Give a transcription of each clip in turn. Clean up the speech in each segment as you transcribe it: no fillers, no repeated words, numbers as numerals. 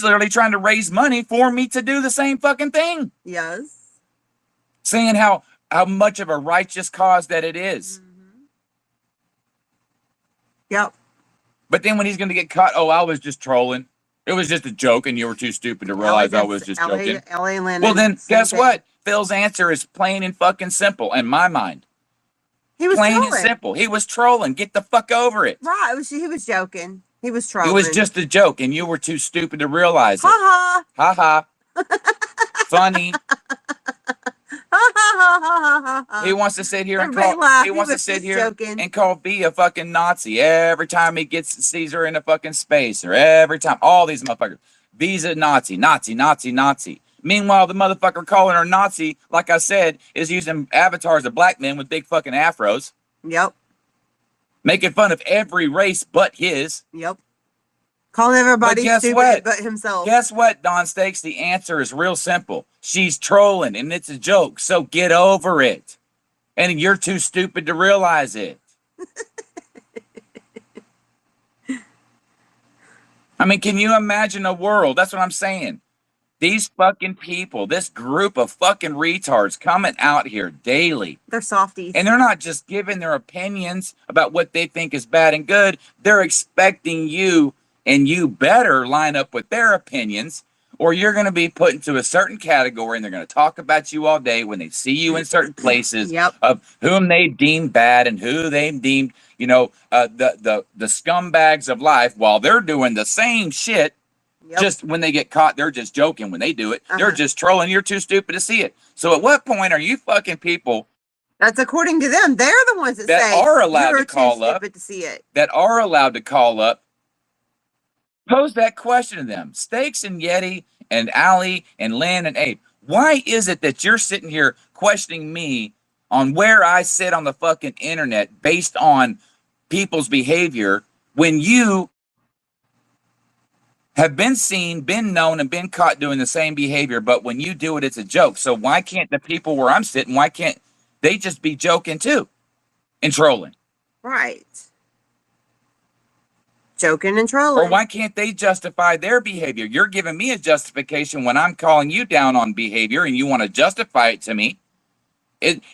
literally trying to raise money for me to do the same fucking thing. Yes. Saying how much of a righteous cause that it is. Yep. But then when he's going to get caught, oh, I was just trolling. It was just a joke, and you were too stupid to realize I was just joking. Well, then guess what? Phil's answer is plain and fucking simple in my mind. He was plain trolling. and simple. He was trolling. Get the fuck over it. Right. He was joking. He was trolling. It was just a joke, and you were too stupid to realize it. Ha ha. Ha ha. Funny. He wants to sit here and call. He wants to sit here and call V a fucking Nazi every time he sees her in a fucking space, or every time. All these motherfuckers. V's a Nazi, Nazi, Nazi, Nazi. Meanwhile, the motherfucker calling her Nazi, like I said, is using avatars of black men with big fucking afros. Yep. Making fun of every race but his. Yep. Calling everybody stupid but himself. Guess what, Don Stakes? The answer is real simple. She's trolling, and it's a joke, so get over it. And you're too stupid to realize it. I mean, can you imagine a world? That's what I'm saying. These fucking people, this group of fucking retards coming out here daily. They're softies. And they're not just giving their opinions about what they think is bad and good. They're expecting you, and you better line up with their opinions, or you're going to be put into a certain category, and they're going to talk about you all day when they see you in certain places of whom they deem bad and who they deem, you know, the scumbags of life, while they're doing the same shit. Just when they get caught, they're just joking when they do it. They're just trolling. You're too stupid to see it. So at what point are you fucking people? That's according to them. They're the ones that say are allowed to call up. To see it. That are allowed to call up. Pose that question to them. Stakes and Yeti and Ali and Lynn and Abe. Why is it that you're sitting here questioning me on where I sit on the fucking internet based on people's behavior when you have been seen, been known, and been caught doing the same behavior, but when you do it, it's a joke. So why can't the people where I'm sitting, why can't they just be joking too and trolling? Right. Joking and trolling. Or why can't they justify their behavior? You're giving me a justification when I'm calling you down on behavior, and you want to justify it to me.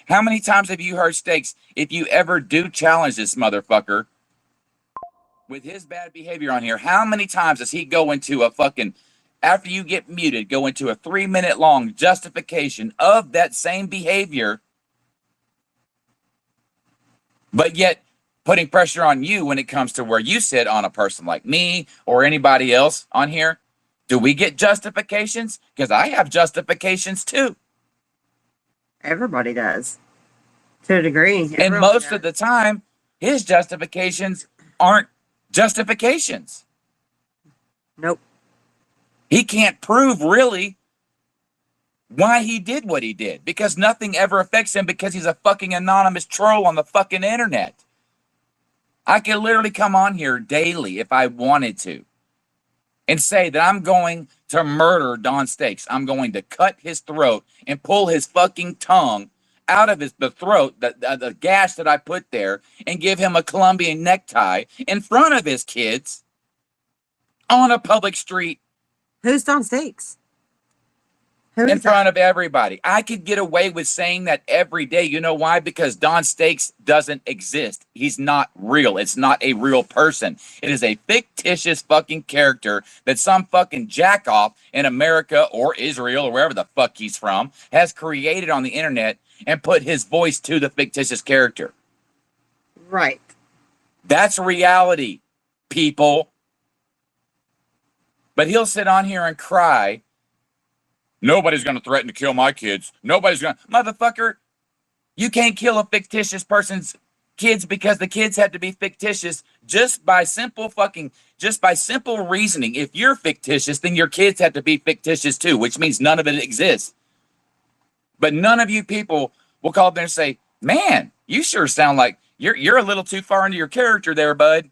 How many times have you heard Stakes, if you ever do challenge this motherfucker with his bad behavior on here, how many times does he go into a fucking, after you get muted, go into a 3-minute long justification of that same behavior, but yet putting pressure on you when it comes to where you sit on a person like me or anybody else on here? Do we get justifications? Because I have justifications too. Everybody does. To a degree. And most of the time, his justifications aren't justifications. Nope. He can't prove really why he did what he did, because nothing ever affects him, because he's a fucking anonymous troll on the fucking internet. I could literally come on here daily if I wanted to and say that I'm going to murder Don Stakes. I'm going to cut his throat and pull his fucking tongue out of the throat, the gash that I put there, and give him a Colombian necktie in front of his kids on a public street. Who's Don Stakes? In front of everybody. I could get away with saying that every day. You know why? Because Don Stakes doesn't exist. He's not real. It's not a real person. It is a fictitious fucking character that some fucking jackoff in America or Israel or wherever the fuck he's from has created on the internet and put his voice to the fictitious character. Right. That's reality, people. But he'll sit on here and cry. Nobody's going to threaten to kill my kids. Nobody's going to... Motherfucker, you can't kill a fictitious person's kids because the kids have to be fictitious just by simple reasoning. If you're fictitious, then your kids have to be fictitious too, which means none of it exists. But none of you people will call up there and say, man, you sure sound like you're a little too far into your character there, bud.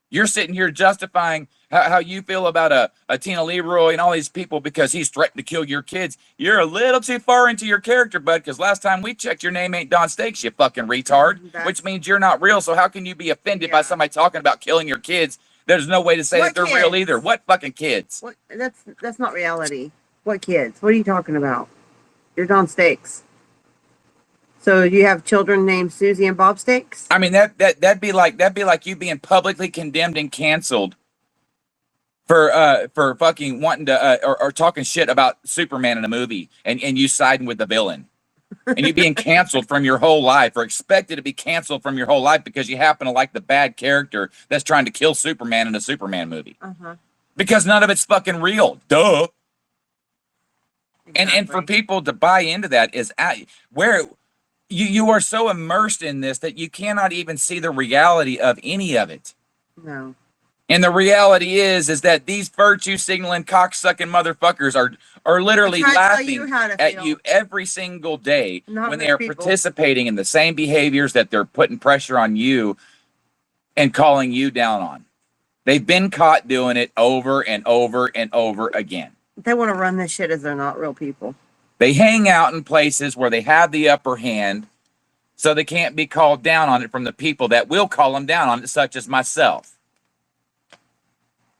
You're sitting here justifying how you feel about a Tina Leroy and all these people because he's threatened to kill your kids. You're a little too far into your character, bud, because last time we checked, your name ain't Don Stakes, you fucking retard, which means you're not real. So how can you be offended by somebody talking about killing your kids There's no way to say that they're real either. What fucking kids? What? That's not reality. What kids? What are you talking about? You're Don Steaks. So you have children named Susie and Bob Steaks? I mean, that'd be like you being publicly condemned and canceled for fucking wanting to or talking shit about Superman in a movie and you siding with the villain. And you being canceled from your whole life, or expected to be canceled from your whole life because you happen to like the bad character that's trying to kill Superman in a Superman movie. Because none of it's fucking real. Duh. Exactly. And for people to buy into that is where you are so immersed in this that you cannot even see the reality of any of it. No. And the reality is that these virtue signaling cocksucking motherfuckers are literally laughing at you every single day when they are participating in the same behaviors that they're putting pressure on you and calling you down on. They've been caught doing it over and over and over again. They want to run this shit as they're not real people. They hang out in places where they have the upper hand, so they can't be called down on it from the people that will call them down on it, such as myself.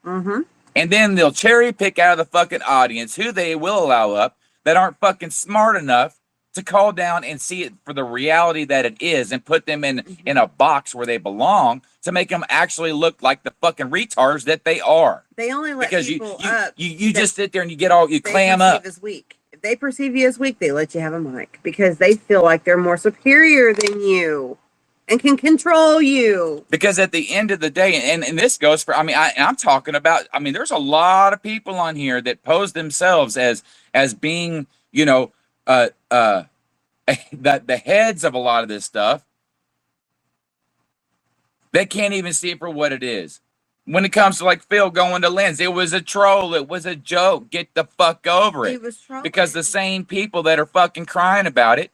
And then they'll cherry pick out of the fucking audience who they will allow up that aren't fucking smart enough to call down and see it for the reality that it is and put them in a box where they belong to make them actually look like the fucking retards that they are. They only let people up. You just sit there and you clam up. As weak. If they perceive you as weak, they let you have a mic because they feel like they're more superior than you and can control you. Because at the end of the day, and this goes for, I'm talking about, there's a lot of people on here that pose themselves as being, the heads of a lot of this stuff. They can't even see it for what it is. When it comes to like Phil going to Lynn's, it was a troll. It was a joke. Get the fuck over it. He was trolling. Because the same people that are fucking crying about it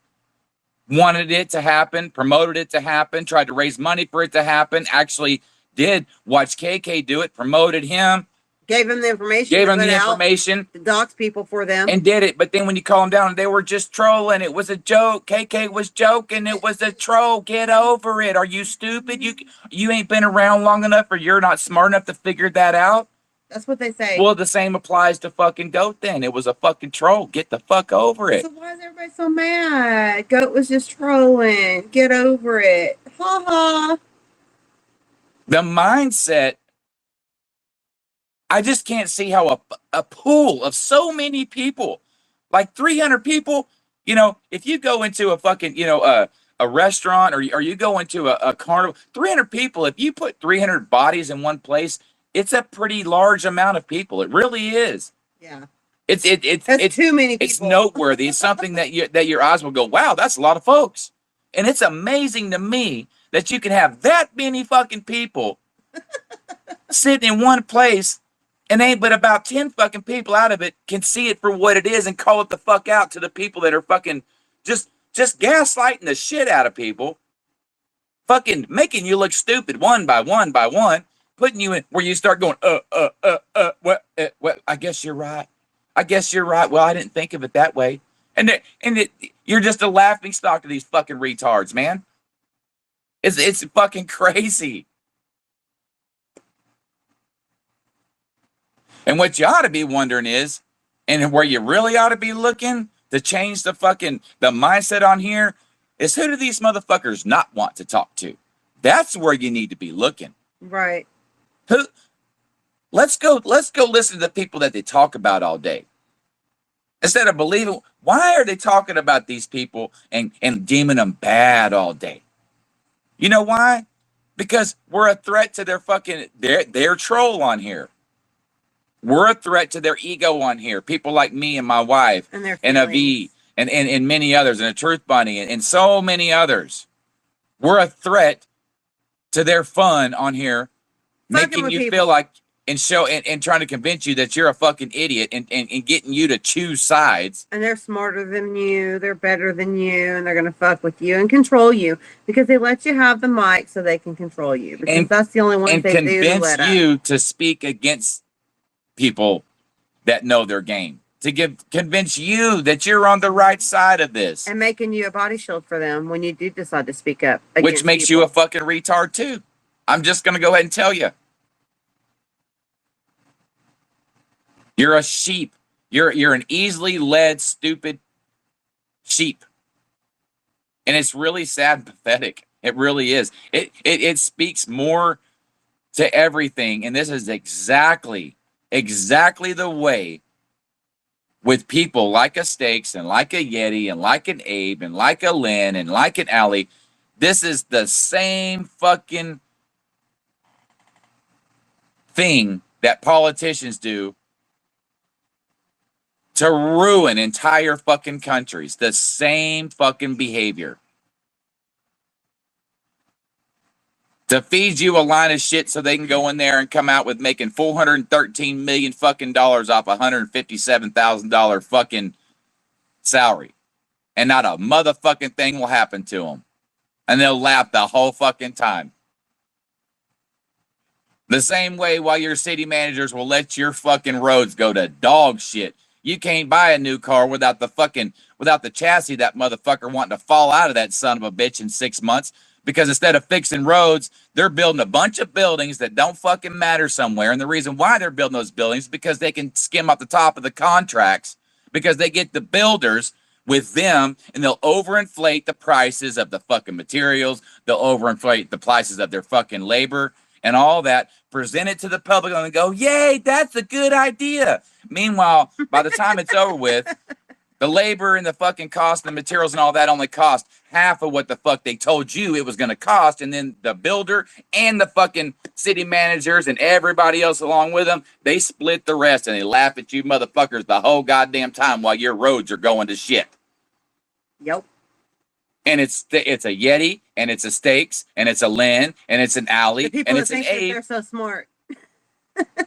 wanted it to happen, promoted it to happen, tried to raise money for it to happen, actually did watch KK do it, promoted him. Gave him the information. To dox people for them. And did it. But then when you call them down, they were just trolling. It was a joke. KK was joking. It was a troll. Get over it. Are you stupid? You ain't been around long enough, or you're not smart enough to figure that out? That's what they say. Well, the same applies to fucking Goat then. It was a fucking troll. Get the fuck over it. So why is everybody so mad? Goat was just trolling. Get over it. Ha ha. The mindset, I just can't see how a pool of so many people, like 300 people, if you go into a fucking, a restaurant or you go into a carnival, 300 people, if you put 300 bodies in one place, it's a pretty large amount of people. It really is. Yeah. It's too many people. It's noteworthy. It's something that your eyes will go, wow, that's a lot of folks. And it's amazing to me that you can have that many fucking people sitting in one place and ain't but about 10 fucking people out of it can see it for what it is and call it the fuck out to the people that are fucking just gaslighting the shit out of people, fucking making you look stupid one by one by one. Putting you in where you start going, what? I guess you're right. I guess you're right. Well, I didn't think of it that way. And you're just a laughing stock to these fucking retards, man. It's fucking crazy. And what you ought to be wondering is, and where you really ought to be looking to change the mindset on here, is who do these motherfuckers not want to talk to? That's where you need to be looking. Right. Let's go listen to the people that they talk about all day. Instead of believing, why are they talking about these people and deeming them bad all day? You know why? Because we're a threat to their troll on here. We're a threat to their ego on here. People like me and my wife and Avi and many others, and a Truth Bunny and so many others. We're a threat to their fun on here. Making you feel like and trying to convince you that you're a fucking idiot and getting you to choose sides. And they're smarter than you, they're better than you, and they're gonna fuck with you and control you because they let you have the mic so they can control you. Because that's the only one they do. And convince you to speak against people that know their game. To convince you that you're on the right side of this. And making you a body shield for them when you do decide to speak up. Which makes you a fucking retard too. I'm just gonna go ahead and tell you. You're a sheep. You're an easily led, stupid sheep. And it's really sad and pathetic. It really is. It speaks more to everything. And this is exactly the way with people like a Stakes and like a Yeti and like an Abe and like a Lynn and like an Allie. This is the same fucking thing that politicians do to ruin entire fucking countries. The same fucking behavior. To feed you a line of shit so they can go in there and come out with making $413 million fucking dollars off $157,000 fucking salary. And not a motherfucking thing will happen to them. And they'll laugh the whole fucking time. The same way while your city managers will let your fucking roads go to dog shit. You can't buy a new car without the chassis that motherfucker wanting to fall out of that son of a bitch in 6 months. Because instead of fixing roads, they're building a bunch of buildings that don't fucking matter somewhere. And the reason why they're building those buildings is because they can skim up the top of the contracts, because they get the builders with them, and they'll overinflate the prices of the fucking materials. They'll overinflate the prices of their fucking labor and all that, present it to the public and go, yay, that's a good idea. Meanwhile, by the time it's over with, the labor and the fucking cost and the materials and all that only cost half of what the fuck they told you it was going to cost. And then the builder and the fucking city managers and everybody else along with them, they split the rest and they laugh at you motherfuckers the whole goddamn time while your roads are going to shit. Yep. And it's a Yeti, and it's a Stakes, and it's a Lynn, and it's an Allie, and it's an Abe. They're so smart.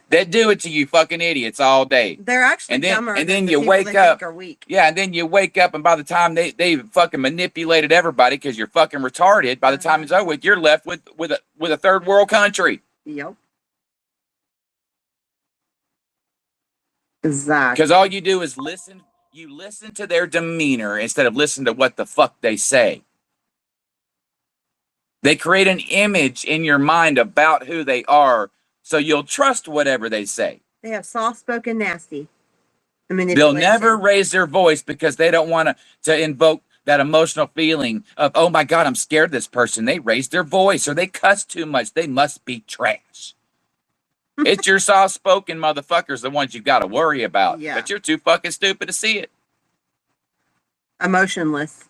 They do it to you fucking idiots all day. They're actually dumber. And then you wake up. Yeah, and then you wake up, and by the time they fucking manipulated everybody because you're fucking retarded, by the time it's over with, you're left with a third world country. Yep. Exactly. Because all you do is listen. You listen to their demeanor instead of listening to what the fuck they say. They create an image in your mind about who they are, so you'll trust whatever they say. They have soft-spoken nasty. They'll never raise their voice because they don't want to invoke that emotional feeling of, oh my God, I'm scared of this person. They raised their voice or they cuss too much. They must be trash. It's your soft-spoken motherfuckers, the ones you got to worry about. Yeah. But you're too fucking stupid to see it. Emotionless.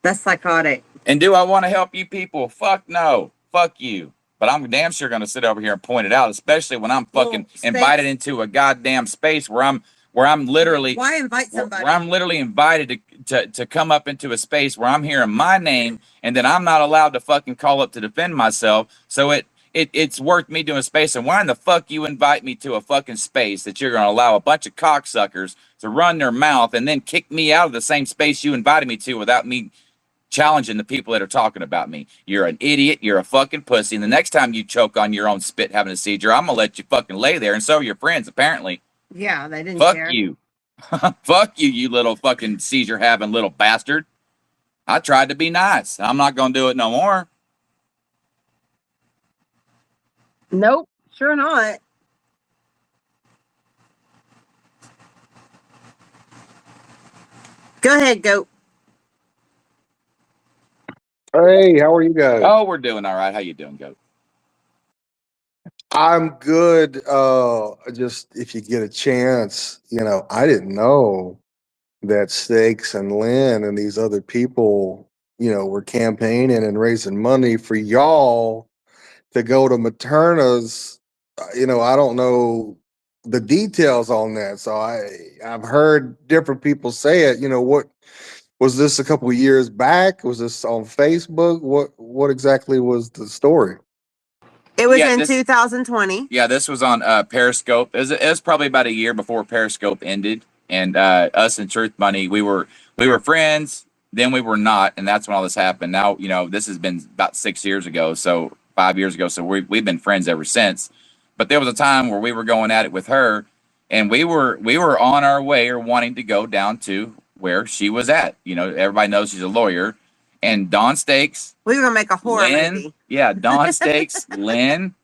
That's psychotic. And do I want to help you people? Fuck no. Fuck you. But I'm damn sure going to sit over here and point it out, especially when I'm fucking invited into a goddamn space where I'm literally... Why invite somebody? Where I'm literally invited to come up into a space where I'm hearing my name, and then I'm not allowed to fucking call up to defend myself. So it's worth me doing a space. And why in the fuck you invite me to a fucking space that you're going to allow a bunch of cocksuckers to run their mouth and then kick me out of the same space you invited me to without me challenging the people that are talking about me? You're an idiot. You're a fucking pussy. And the next time you choke on your own spit having a seizure, I'm going to let you fucking lay there. And so are your friends, apparently. Yeah, they didn't care. Fuck you. Fuck you, you little fucking seizure having little bastard. I tried to be nice. I'm not going to do it no more. Nope, sure not. Go ahead, Goat. Hey, how are you guys? Oh, we're doing all right. How you doing, Goat? I'm good. Just if you get a chance, I didn't know that Stakes and Lynn and these other people, were campaigning and raising money for y'all to go to Materna's. I don't know the details on that. So I've heard different people say it. What was this a couple of years back? Was this on Facebook? What exactly was the story? It was in 2020. Yeah, this was on Periscope. It was probably about a year before Periscope ended. And us and Truth Money, we were friends. Then we were not, and that's when all this happened. Now, this has been about 6 years ago, so 5 years ago. So we've been friends ever since. But there was a time where we were going at it with her, and we were on our way or wanting to go down to where she was at. Everybody knows she's a lawyer. And Dawn Stakes. We were gonna make a horror movie. Yeah, Dawn Stakes, Lynn,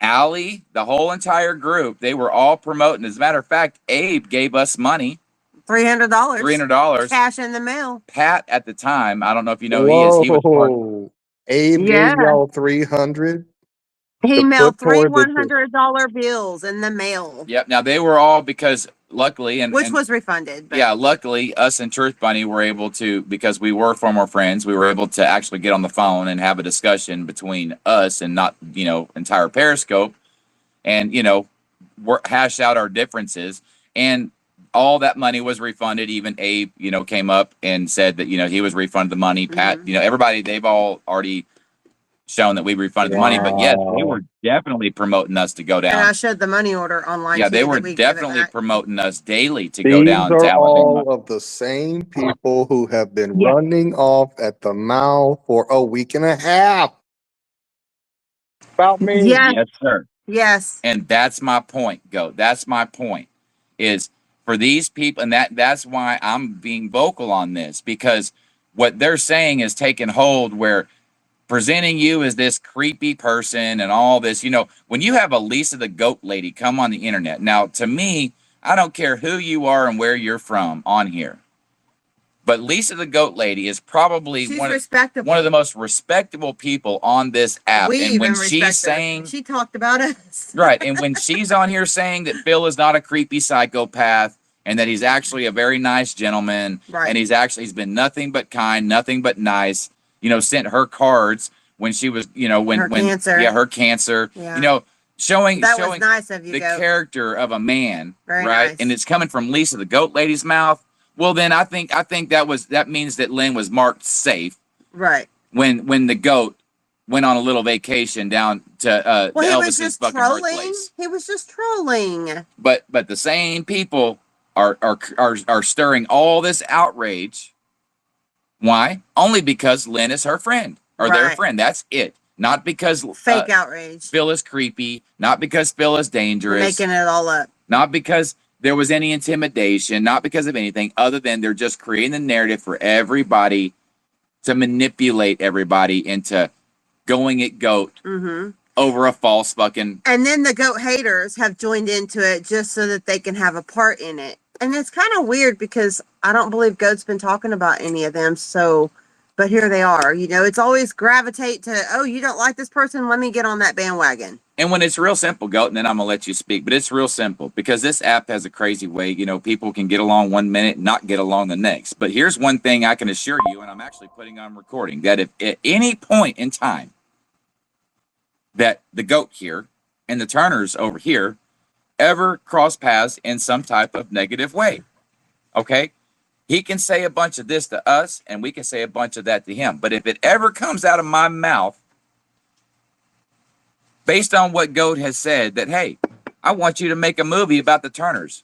Allie, the whole entire group, they were all promoting. As a matter of fact, Abe gave us money, $300. $300. Cash in the mail. Pat at the time, I don't know if you know who he is. He was part. Whoa. Abe Yeah. gave y'all 300 He to mailed put three toward the $100 bills in the mail, Yep. Now they were all because luckily which was refunded. But yeah, luckily us and Truth Bunny were able to, because we were former friends, we were able to actually get on the phone and have a discussion between us and not, entire Periscope, and, hash out our differences. And all that money was refunded. Even Abe, came up and said that, he was refunded the money. Pat, everybody, they've all already shown that we refunded the money. But yes, they were definitely promoting us to go And I down. showed the money order online. Yeah, too, they that were we give it definitely back. promoting us daily to go These down to are Alabama. all of the same people who have been Yeah. running off at the mouth for a week and a half about me. Yes. Yes, sir. Yes. And that's my point, Goat. That's my point. Is for these people, and that's why I'm being vocal on this, because what they're saying is taking hold, where presenting you as this creepy person and all this, when you have a Lisa the Goat lady come on the internet. Now, to me, I don't care who you are and where you're from on here, but Lisa the Goat lady is probably She's one respectable. of the most respectable people on this app. We And when even respect her. she's saying, She talked about us. right, and when she's on here saying that Phil is not a creepy psychopath and that he's actually a very nice gentleman, Right. and he's been nothing but kind, nothing but nice, sent her cards when she was, when cancer. Yeah, her cancer, Yeah. showing That was nice of you, the Goat. character of a man, Very right? nice. And it's coming from Lisa the Goat lady's mouth. Well, then I think that means that Lynn was marked safe, Right. when the Goat went on a little vacation down to Well, he was Elvis's just fucking trolling. birthplace. He was just trolling. But the same people are stirring all this outrage. Why? Only because Lynn is her friend or their Right. friend. That's it. Not because Fake outrage. Phil is creepy. Not because Phil is dangerous. Making it all up. Not because there was any intimidation. Not because of anything other than they're just creating the narrative for everybody to manipulate everybody into going at Goat Mm-hmm. over a false fucking. And then the Goat haters have joined into it just so that they can have a part in it. And it's kind of weird because I don't believe Goat's been talking about any of them. So, but here they are. It's always gravitate to, oh, you don't like this person? Let me get on that bandwagon. And when it's real simple, Goat, and then I'm going to let you speak, but it's real simple because this app has a crazy way, people can get along 1 minute and not get along the next. But here's one thing I can assure you, and I'm actually putting on recording, that if at any point in time that the Goat here and the Turners over here ever cross paths in some type of negative way, okay, he can say a bunch of this to us and we can say a bunch of that to him. But if it ever comes out of my mouth, based on what Goat has said, that, hey, I want you to make a movie about the Turners,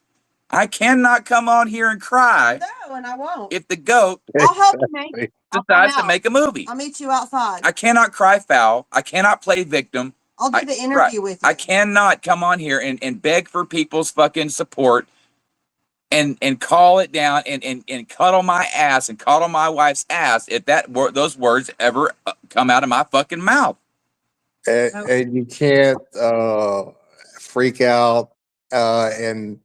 I cannot come on here and cry. No, and I won't. If the Goat I'll help you, mate. decides to make a movie, I'll meet you outside. I cannot cry foul. I cannot play victim. I'll do the interview with you. I cannot come on here and beg for people's fucking support and call it down and cuddle my ass and cuddle my wife's ass if those words ever come out of my fucking mouth. And you can't freak out and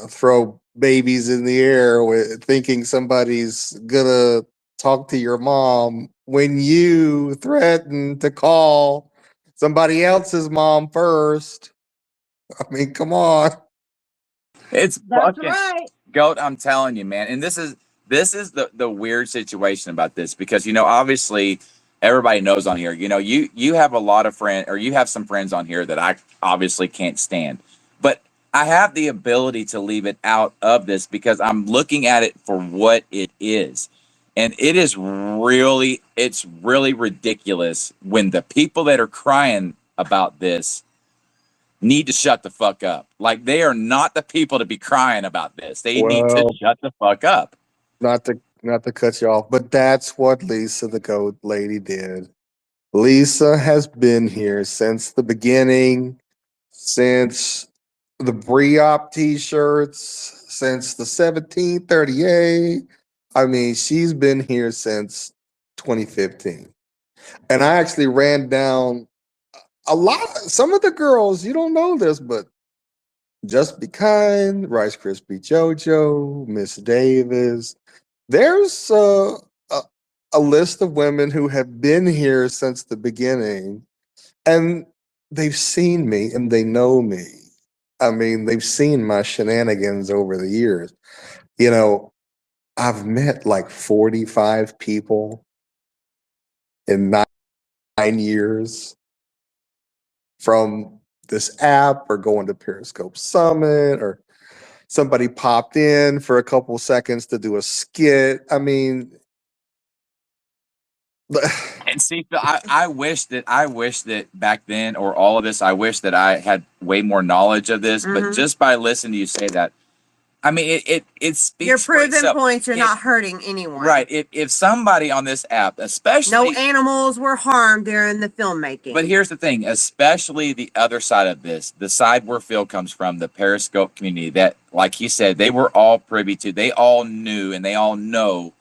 throw babies in the air with thinking somebody's gonna talk to your mom when you threaten to call somebody else's mom first. I mean, come on. It's That's fucking right. Goat, I'm telling you, man. And this is the weird situation about this, because obviously everybody knows on here, you have a lot of friends, or you have some friends on here that I obviously can't stand. But I have the ability to leave it out of this because I'm looking at it for what it is. And it's really ridiculous when the people that are crying about this need to shut the fuck up. Like, they are not the people to be crying about this. They need to shut the fuck up. Not to cut you off, but that's what Lisa the Goat lady did. Lisa has been here since the beginning, since the Briop t-shirts, since the 1738. I mean, she's been here since 2015. And I actually ran down some of the girls, you don't know this, but Just Be Kind, Rice Krispie JoJo, Miss Davis. There's a list of women who have been here since the beginning, and they've seen me and they know me. I mean, they've seen my shenanigans over the years. You know, I've met like 45 people in 9 years from this app or going to Periscope Summit, or somebody popped in for a couple seconds to do a skit. I mean, And see, Phil, I wish that back then, or all of this, I wish that I had way more knowledge of this. But Mhm. just by listening to you say that, I mean, it speaks You're for proving itself. points. You're If- not hurting anyone. Right. If somebody on this app, No especially, animals were harmed during the filmmaking. but here's the thing, especially the other side of this, the side where Phil comes from, the Periscope community, that, like he said, they were all privy to, they all knew and they all know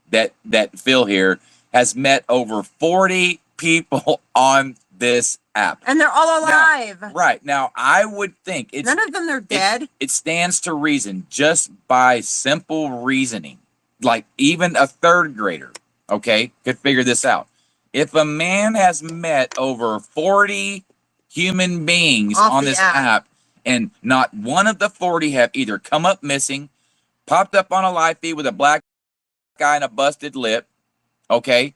that Phil here has met over 40 people on this app. And they're all alive. Right. Now, I would think None of them are dead. it stands to reason, just by simple reasoning, like even a third grader, okay, could figure this out. If a man has met over 40 human beings Off on the this app. app, and not one of the 40 have either come up missing, popped up on a live feed with a black guy and a busted lip, okay,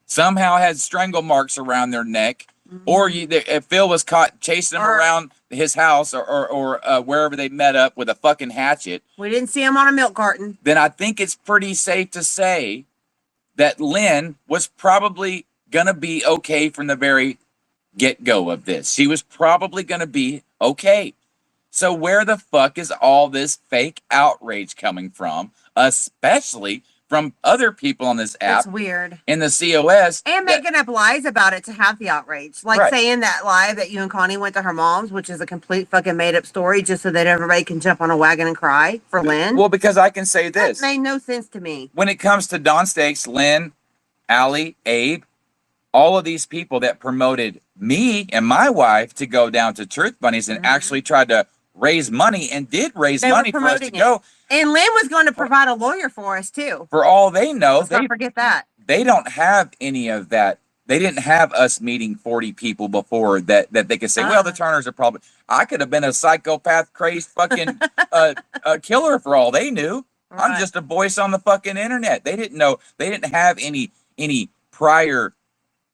somehow has strangle marks around their neck, or if Phil was caught chasing them Or- around his house or wherever they met up with a fucking hatchet, We didn't see him on a milk carton. then I think it's pretty safe to say that Lynn was probably gonna be okay from the very get-go of this. She was probably gonna be okay. So where the fuck is all this fake outrage coming from, especially from other people on this app It's weird. in the COS? And that- making up lies about it to have the outrage. Like Right. saying that lie that you and Connie went to her mom's, which is a complete fucking made up story just so that everybody can jump on a wagon and cry for Lynn. well, because I can say that this. made no sense to me. When it comes to Don Stakes, Lynn, Allie, Abe, all of these people that promoted me and my wife to go down to Truth Bunnies and actually tried to raise money and did raise They were money for us to promoting it. go, And Lynn was going to provide a lawyer for us too. for all they know, Let's not forget that. they don't have any of that. They didn't have us meeting 40 people before that they could say, well, the Turners are probably, I could have been a psychopath, crazed fucking killer for all they knew. I'm Right. just a voice on the fucking internet. They didn't know, they didn't have any prior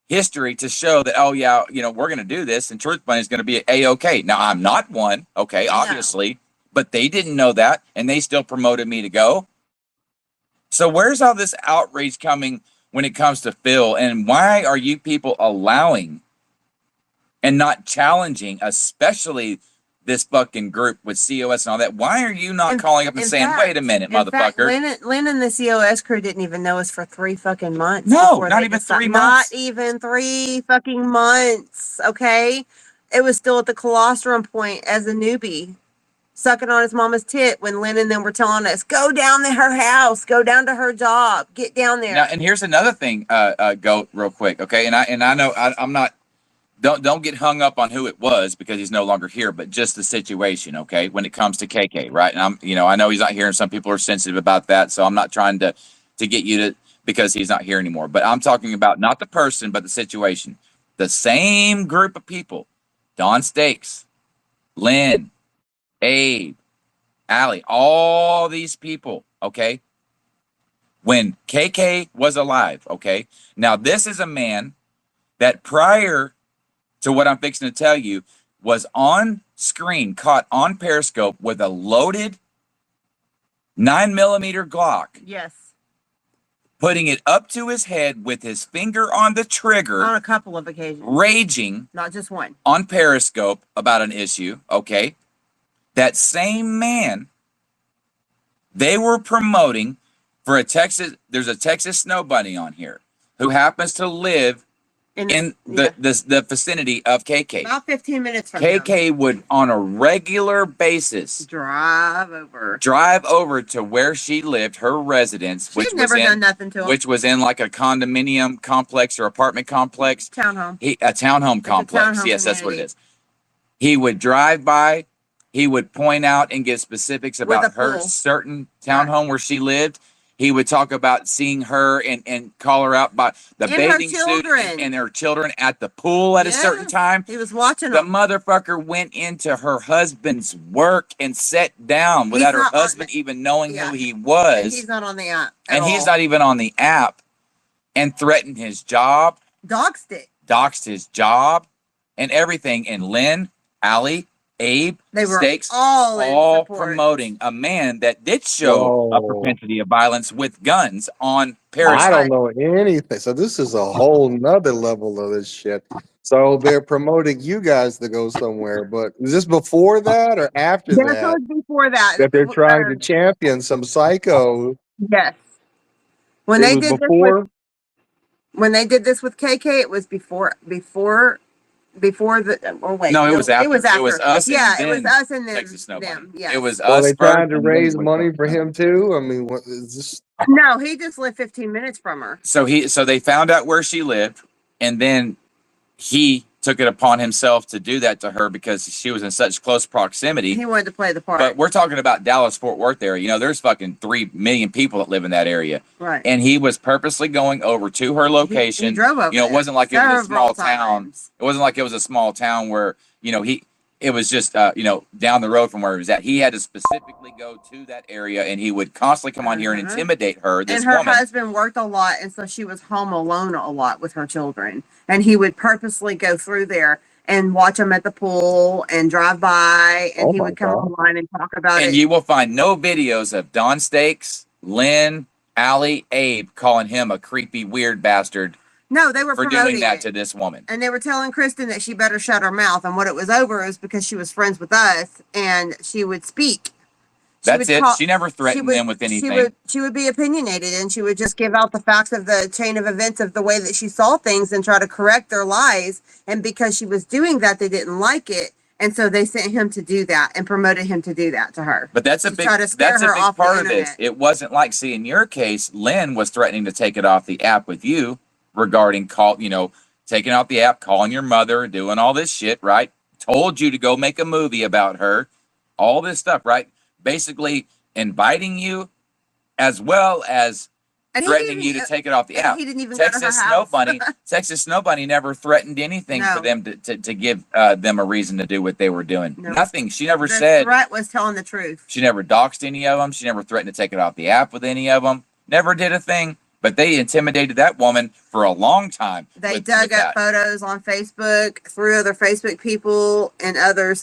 history to show that, oh yeah, you know, we're going to do this and Truth Bunny is going to be A-okay. Now, I'm not one, okay, obviously, but they didn't know that and they still promoted me to go. So where's all this outrage coming when it comes to Phil, and why are you people allowing and not challenging, especially this fucking group with COS and all that? Why are you not calling up and in saying, fact- wait a minute, In fact, motherfucker? Lynn and the COS crew didn't even know us for 3 fucking months. No, before not they even decided- 3 months. Not even 3 fucking months. Okay, it was still at the colostrum point as a newbie, sucking on his mama's tit when Lynn and them were telling us, "Go down to her house, go down to her job, get down there." Now, and here's another thing, Goat, real quick, okay? And I know I'm not. Don't get hung up on who it was because he's no longer here, but just the situation, okay? When it comes to KK, right? And I know he's not here, and some people are sensitive about that, so I'm not trying to get you to, because he's not here anymore. But I'm talking about not the person, but the situation. The same group of people, Don Stakes, Lynn, Abe, Allie, all these people, okay? When KK was alive, okay? Now, this is a man that prior to what I'm fixing to tell you was on screen, caught on Periscope with a loaded 9mm Glock, Yes, putting it up to his head with his finger on the trigger, on a couple of occasions, raging not just one. on Periscope about an issue, okay? That same man, they were promoting for there's a Texas Snow Bunny on here who happens to live in the vicinity of KK. about 15 minutes from them. KK would, on a regular basis, drive over to where she lived, her residence, She'd never done nothing to him. which was in like a condominium complex or apartment complex. Townhome. A townhome complex. townhome Yes, that's what it community. is. He would drive by. He would point out and give specifics With about a her pool. certain townhome where she lived. He would talk about seeing her and call her out by the And her bathing suit children. and her children at the pool at a Yeah. certain time. He was watching The them. motherfucker went into her husband's work and sat down without her not on husband even knowing Yeah. who he And was. he's not on the app. And he's not even on the app, and threatened his job, Doxed it. doxed his job, and everything. And Lynn, Allie, Abe, They were Stakes, all in all support. promoting a man that did show a Whoa. propensity of violence with guns on Paris. I don't know anything. So this is a whole nother level of this shit. So they're promoting you guys to go somewhere, but is this before that or after This that? was before that. That they're trying to champion some psycho. Yes. When It they was did before. when they did this with KK, it was before the. Oh wait, No, it was after. It was It after. was us and Yeah, it was then us and them. Texas Snow Bunny. them. Yes. It was Well, us. they first, trying to and then raise it was money us. for him too. I mean, what is this? No, he just lived 15 minutes from her. So they found out where she lived, and then he took it upon himself to do that to her because she was in such close proximity. He wanted to play the part. But we're talking about Dallas Fort Worth area. You know, there's fucking 3 million people that live in that area, right. and he was purposely going over to her location. He drove over. You know, it wasn't like it was a several small town. times. It wasn't like it was a small town where, you know, it was just, down the road from where he was at. He had to specifically go to that area, and he would constantly come on here and intimidate her, this And her woman. husband worked a lot, and so she was home alone a lot with her children. And he would purposely go through there and watch them at the pool and drive by, and Oh he my would come God. online and talk about And it. you will find no videos of Don Stakes, Lynn, Allie, Abe calling him a creepy, weird bastard No, they were for promoting doing that it. to this woman. And they were telling Kristen that she better shut her mouth. And what it was over is because she was friends with us and she would speak. That's it. She never threatened them with anything. She would be opinionated, and she would just give out the facts of the chain of events of the way that she saw things and try to correct their lies. And because she was doing that, they didn't like it. And so they sent him to do that and promoted him to do that to her. But that's a to big try to scare that's a her big off the part of this. internet. It wasn't like, see, in your case, Lynn was threatening to take it off the app with you regarding taking out the app, calling your mother, doing all this shit, right? Told you to go make a movie about her, all this stuff, right? Basically inviting you as well as And he threatening didn't- you to take it off the and app. he didn't even go to her Texas house. Texas Snow Bunny never threatened anything No. for them to give them a reason to do what they were doing. No. Nothing. She never The said. threat was telling the truth. She never doxed any of them. She never threatened to take it off the app with any of them. Never did a thing. But they intimidated that woman for a long time. They dug up photos on Facebook through other Facebook people and others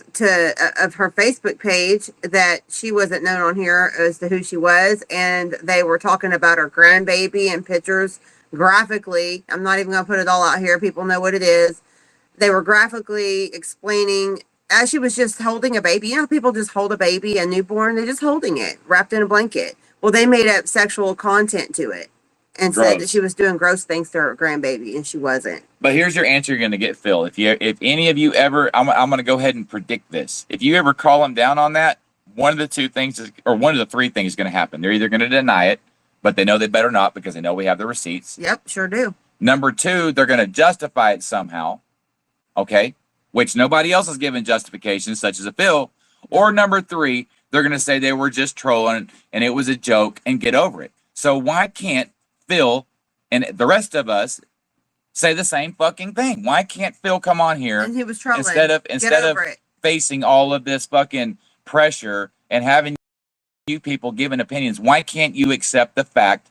of her Facebook page that she wasn't known on here as to who she was, and they were talking about her grandbaby and pictures graphically. I'm not even going to put it all out here. People know what it is. They were graphically explaining as she was just holding a baby. You know, people just hold a baby, a newborn, they're just holding it wrapped in a blanket. Well, they made up sexual content to it. And said that she was doing gross things to her grandbaby, and she wasn't. But here's your answer you're going to get, Phil. If any of you ever, I'm going to go ahead and predict this. If you ever call them down on that, one of the 3 things is going to happen. They're either going to deny it, but they know they better not because they know we have the receipts. Yep, sure do. Number 2, they're going to justify it somehow, okay, which nobody else has given justifications, such as a Phil. Or number 3, they're going to say they were just trolling and it was a joke and get over it. So why can't Phil and the rest of us say the same fucking thing? Why can't Phil come on here And he was trolling. instead of facing all of this fucking pressure and having you people giving opinions? Why can't you accept the fact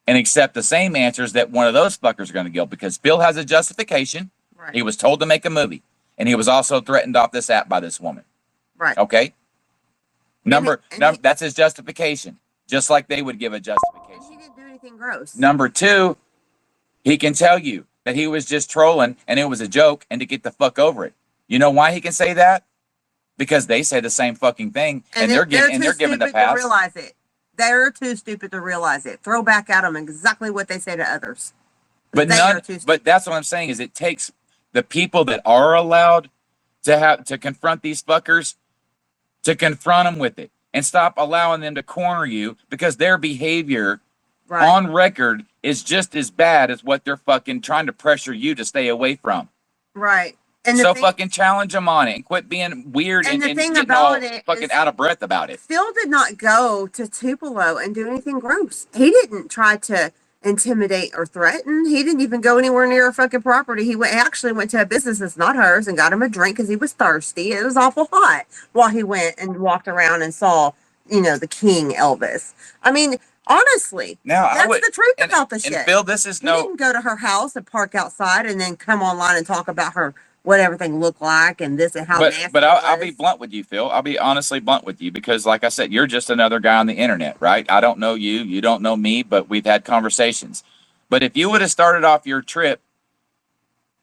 and accept the same answers that one of those fuckers are going to give? Because Phil has a justification. Right. He was told to make a movie, and he was also threatened off this app by this woman. Right. Okay. That's his justification. Just like they would give a justification. He didn't do anything gross. Number 2, he can tell you that he was just trolling and it was a joke and to get the fuck over it. You know why he can say that? Because they say the same fucking thing and they're giving the pass. To realize it. They're too stupid to realize it. Throw back at them exactly what they say to others. But They are too but that's what I'm saying is it takes the people that are allowed to confront these fuckers to confront them with it and stop allowing them to corner you because their behavior right. on record is just as bad as what they're fucking trying to pressure you to stay away from. Right. And so fucking challenge them on it and quit being weird and the thing getting about all it fucking is out of breath about it. Phil did not go to Tupelo and do anything gross. He didn't try to intimidate or threaten. He didn't even go anywhere near a fucking property. He actually went to a business that's not hers and got him a drink because he was thirsty. It was awful hot while he went and walked around and saw, the King Elvis. I mean, honestly, now that's the truth about the shit. And Phil, this is he didn't go to her house and park outside and then come online and talk about what everything looked like and this and how nasty but I'll be blunt with you, Phil. I'll be honestly blunt with you because, like I said, you're just another guy on the internet, right? I don't know you, you don't know me, but we've had conversations. But if you would have started off your trip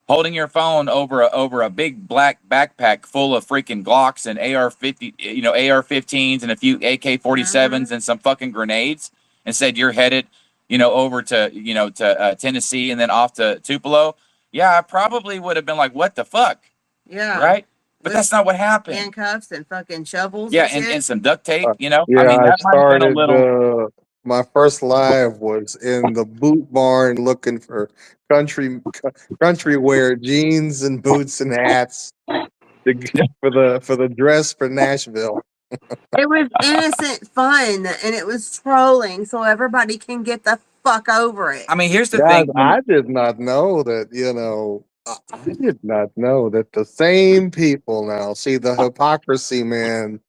holding your phone over a big black backpack full of freaking Glocks and AR-50, AR-15s and a few AK-47s and some fucking grenades, and said you're headed, over to Tennessee and then off to Tupelo. Yeah, I probably would have been like, what the fuck? Yeah. Right? But that's not what happened. Handcuffs and fucking shovels. Yeah, and some duct tape, Yeah, that might have been a little. My first live was in the boot barn looking for country wear jeans and boots and hats for the dress for Nashville. It was innocent fun and it was trolling so everybody can get the fuck over it. I mean, here's the Guys, thing. I did not know that, I did not know that the same people now see the hypocrisy, man,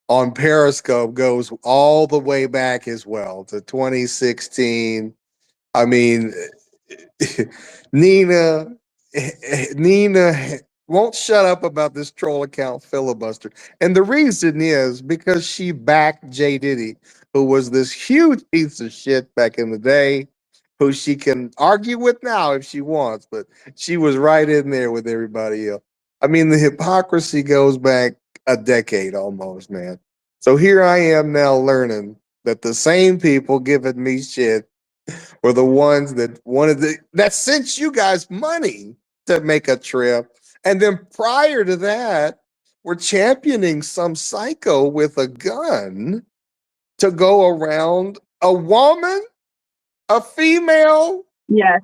on Periscope goes all the way back as well to 2016. I mean, Nina won't shut up about this troll account filibuster. And the reason is because she backed Jay Diddy, who was this huge piece of shit back in the day, who she can argue with now if she wants, but she was right in there with everybody else. I mean, the hypocrisy goes back a decade almost, man. So here I am now learning that the same people giving me shit were the ones that sent you guys money to make a trip. And then prior to that, were championing some psycho with a gun to go around a woman, a female. Yes.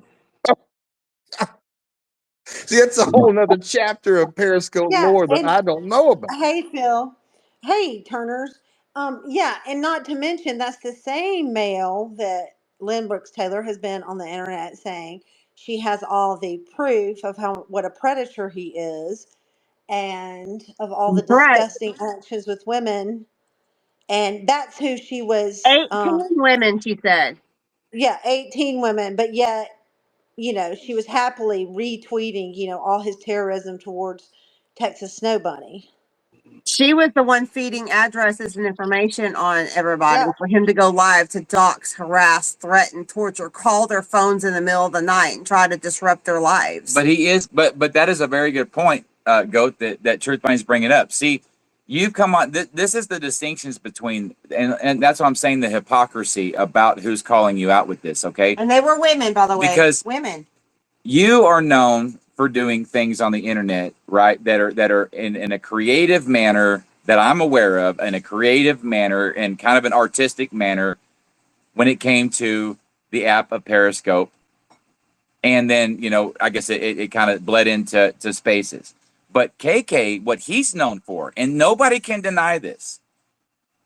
See, it's a whole nother chapter of Periscope lore that I don't know about. Hey, Phil. Hey, Turners. Yeah, and not to mention that's the same male that Lynn Brooks Taylor has been on the internet saying she has all the proof of what a predator he is and of all the disgusting actions with women. And that's who she was. 18 women, she said. Yeah, 18 women, but yet, she was happily retweeting, all his terrorism towards Texas Snow Bunny. She was the one feeding addresses and information on everybody for him to go live to dox, harass, threaten, torture, call their phones in the middle of the night and try to disrupt their lives. But he is, but that is a very good point, Goat, that Truth Bunny's bringing up. See, you've come on, this is the distinctions between, and that's what I'm saying, the hypocrisy about who's calling you out with this, okay? And they were women, by the way. Because women. You are known for doing things on the internet, right, that are in a creative manner that I'm aware of, in a creative manner and kind of an artistic manner when it came to the app of Periscope. And then, I guess it kind of bled into Spaces. But KK, what he's known for, and nobody can deny this,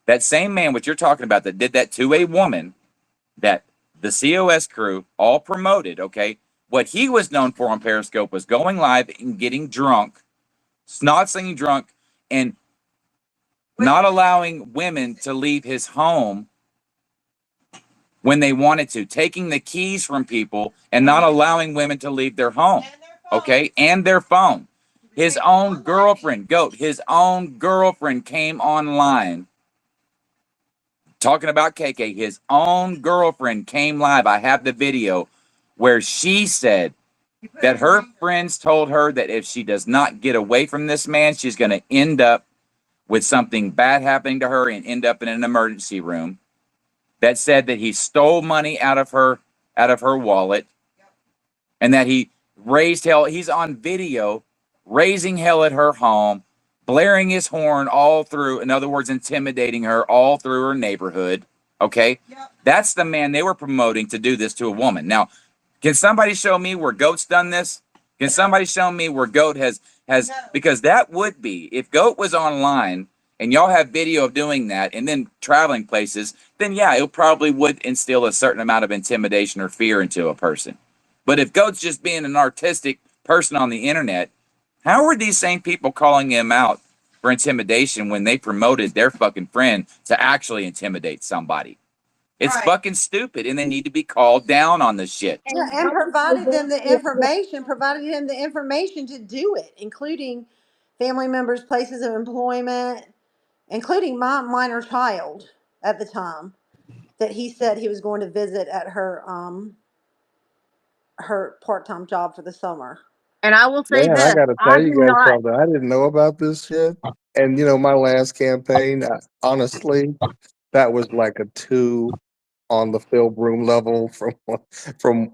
that same man, what you're talking about, that did that to a woman, that the COS crew all promoted, okay? What he was known for on Periscope was going live and getting drunk, snot slinging drunk, and not allowing women to leave his home when they wanted to, taking the keys from people and not allowing women to leave their home, okay? And their phone. His own girlfriend, Goat, his own girlfriend came online talking about KK. His own girlfriend came live. I have the video where she said that her friends told her that if she does not get away from this man, she's going to end up with something bad happening to her and end up in an emergency room. That said that he stole money out of her wallet, and that he raised hell. He's on video raising hell at her home, blaring his horn all through, in other words, intimidating her all through her neighborhood. Okay? Yep. That's the man they were promoting to do this to a woman. Now, can somebody show me where Goat's done this? Can somebody show me where Goat has No. because that would be, if Goat was online and y'all have video of doing that and then traveling places, then yeah, it probably would instill a certain amount of intimidation or fear into a person. But if Goat's just being an artistic person on the internet, how are these same people calling him out for intimidation when they promoted their fucking friend to actually intimidate somebody? It's Right. fucking stupid, and they need to be called down on this shit. Yeah, and provided him the information to do it, including family members, places of employment, including my minor child at the time that he said he was going to visit at her part-time job for the summer. And I will say Man, I this: gotta I tell do you guys not. something. I didn't know about this shit. And my last campaign, honestly, that was like a 2 on the Phil Broom level from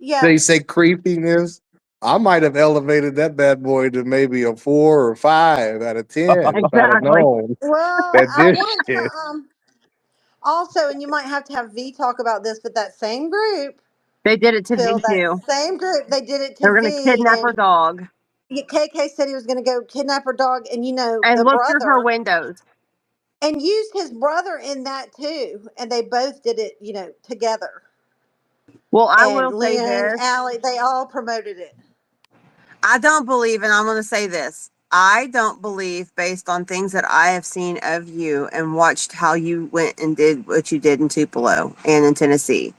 Yeah, they say creepiness. I might have elevated that bad boy to maybe a 4 or 5 out of 10 if I'd have Exactly. known well, that I this want shit. to also, and you might have to have V talk about this, but that same group, They did it to Phil, V that too. same group, they did it They to were going to V, kidnap her and dog KK said he was going to go kidnap her dog, and and the look through her brother, windows. and used his brother in that too, and they both did it, together. Well, I And will say Lynn, this. Allie, they all promoted it. I don't believe, and I'm going to say this. I don't believe, based on things that I have seen of you and watched how you went and did what you did in Tupelo and in Tennessee.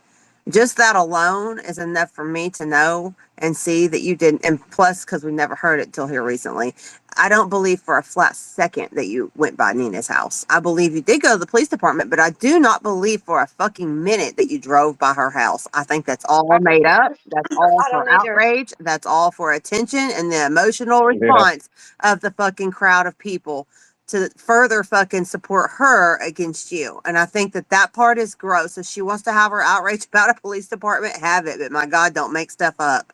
Just that alone is enough for me to know and see that you didn't. And plus, because we never heard it till here recently, I don't believe for a flat second that you went by Nina's house. I believe you did go to the police department, but I do not believe for a fucking minute that you drove by her house. I think that's all made up. That's all I for don't either. outrage. That's all for attention and the emotional Yeah. response of the fucking crowd of people to further fucking support her against you. And I think that that part is gross. If she wants to have her outrage about a police department, have it. But my God, don't make stuff up.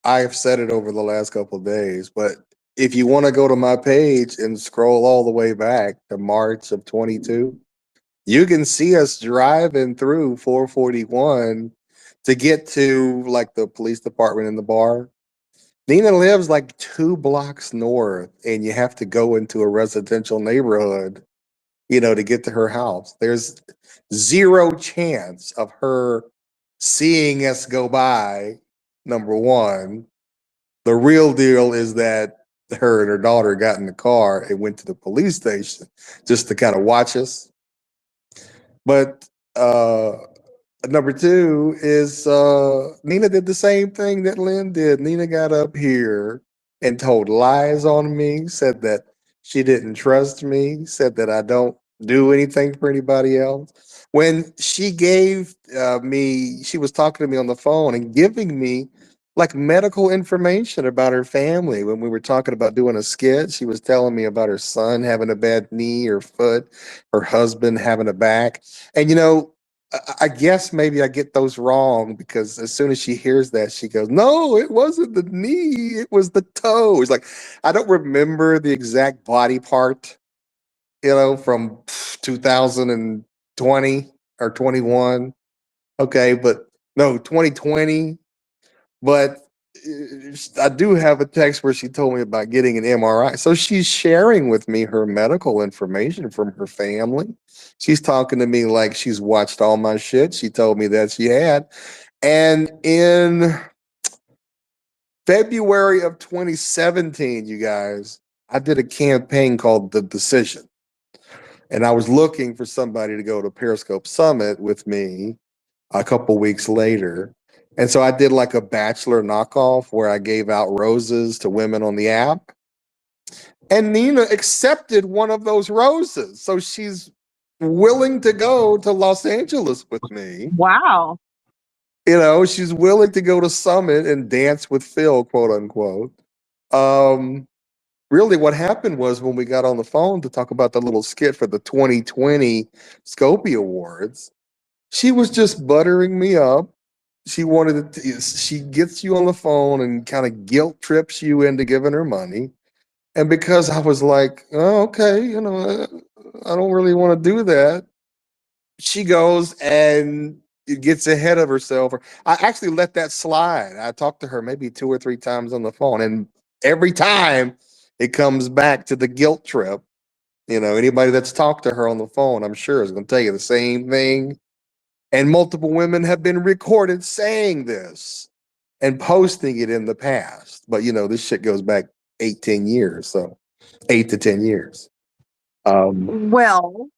I've said it over the last couple of days, but if you want to go to my page and scroll all the way back to March of 22, you can see us driving through 441 to get to like the police department in the bar. Nina lives like 2 blocks north, and you have to go into a residential neighborhood, to get to her house. There's zero chance of her seeing us go by, number one. The real deal is that her and her daughter got in the car and went to the police station just to kind of watch us. But number 2 is Nina did the same thing that Lynn did. Nina got up here and told lies on me, said that she didn't trust me, said that I don't do anything for anybody else. When she gave she was talking to me on the phone and giving me like medical information about her family. When we were talking about doing a skit, she was telling me about her son having a bad knee or foot, her husband having a back. And I guess maybe I get those wrong because as soon as she hears that, she goes, "No, it wasn't the knee, it was the toe." It's like, I don't remember the exact body part, from 2020 or 21. Okay, but no, 2020. But I do have a text where she told me about getting an MRI. So she's sharing with me her medical information from her family. She's talking to me like she's watched all my shit. She told me that she had. And in February of 2017, you guys, I did a campaign called The Decision. And I was looking for somebody to go to Periscope Summit with me a couple weeks later. And so I did like a bachelor knockoff where I gave out roses to women on the app. And Nina accepted one of those roses. So she's willing to go to Los Angeles with me. Wow. She's willing to go to Summit and dance with Phil, quote unquote. Really, what happened was when we got on the phone to talk about the little skit for the 2020 Scopie Awards, She was just buttering me up. She wanted to, she gets you on the phone and kind of guilt trips you into giving her money. And because I was like, oh, okay, I don't really want to do that. She goes and it gets ahead of herself. I actually let that slide. I talked to her maybe 2 or 3 times on the phone, and every time it comes back to the guilt trip. Anybody that's talked to her on the phone, I'm sure, is going to tell you the same thing. And multiple women have been recorded saying this and posting it in the past. But this shit goes back 8, 10 years. So 8 to 10 years. Well,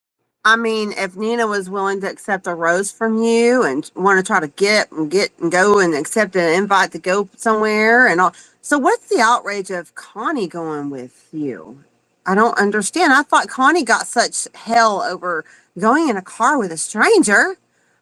I mean, if Nina was willing to accept a rose from you and want to try to get and go and accept an invite to go somewhere and all, so what's the outrage of Connie going with you? I don't understand. I thought Connie got such hell over going in a car with a stranger.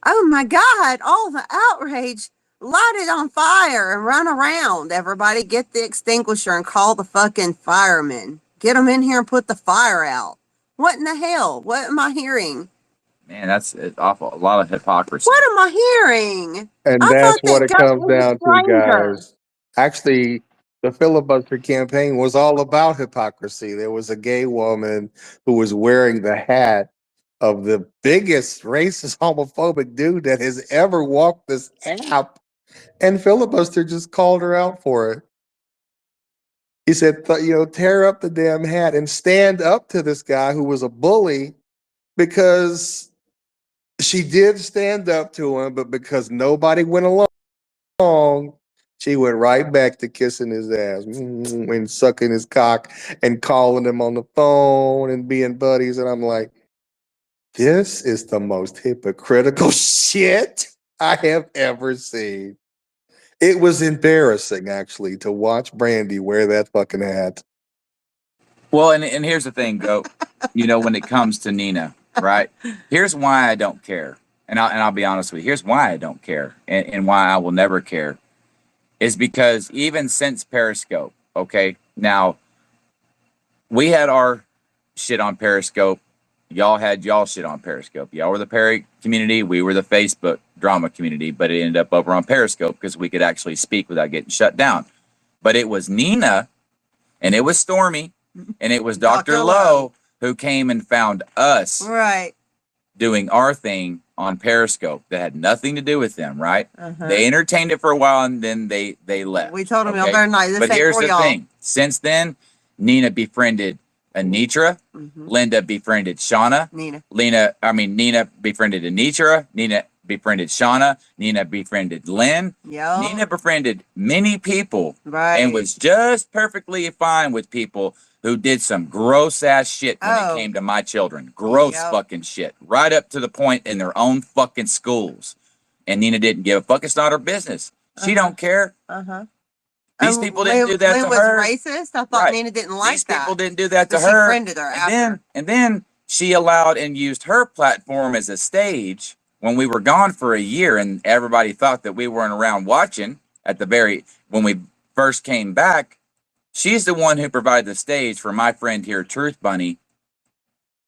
Oh my God, all the outrage. Light it on fire and run around. Everybody get the extinguisher and call the fucking firemen. Get them in here and put the fire out. What in the hell? What am I hearing? Man, it's awful. A lot of hypocrisy. What am I hearing? And I that's thought what that it guy comes was a down to, stranger. guys. Actually, the filibuster campaign was all about hypocrisy. There was a gay woman who was wearing the hat of the biggest racist, homophobic dude that has ever walked this app, and filibuster just called her out for it. He said, tear up the damn hat and stand up to this guy who was a bully, because she did stand up to him, but because nobody went along, she went right back to kissing his ass and sucking his cock and calling him on the phone and being buddies. And I'm like, this is the most hypocritical shit I have ever seen. It was embarrassing, actually, to watch Brandy wear that fucking hat. Well, and here's the thing, Go. When it comes to Nina, right? Here's why I don't care. And I'll be honest with you. Here's why I don't care, and why I will never care, is because even since Periscope, okay, now we had our shit on Periscope. Y'all had y'all shit on Periscope. Y'all were the Perry community. We were the Facebook drama community, but it ended up over on Periscope because we could actually speak without getting shut down. But it was Nina and it was Stormy and it was Dr. Lowe who came and found us Right. doing our thing on Periscope that had nothing to do with them, right? Uh-huh. They entertained it for a while and then they left. We told them the other night. But here's the thing. Since then, Nina befriended Anitra. Linda befriended Shauna. Nina befriended Anitra. Nina befriended Shauna. Nina befriended Lynn. Yep. Nina befriended many people. Right. And was just perfectly fine with people who did some gross ass shit when it came to my children. Gross fucking shit. Right up to the point in their own fucking schools. And Nina didn't give a fuck. It's not her business. She don't care. Uh-huh. These people didn't do that to was her. Racist? I thought Nina didn't like These that. people didn't do that to She her. friended her after. And then she allowed and used her platform as a stage when we were gone for a year and everybody thought that we weren't around watching when we first came back. She's the one who provided the stage for my friend here, Truth Bunny,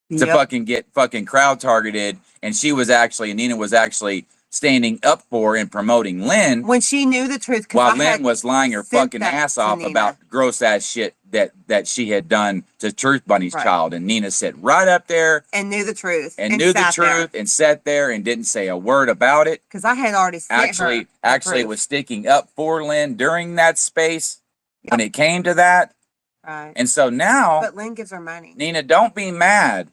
to fucking get fucking crowd targeted. And Nina was actually standing up for and promoting Lynn when she knew the truth, while Lynn was lying her fucking ass off about gross ass shit that she had done to Truth Bunny's child. And Nina sat right up there and knew the truth and sat there and didn't say a word about it. Because I had already actually was sticking up for Lynn during that space when it came to that. Right. And so now, but Lynn gives her money. Nina, don't be mad.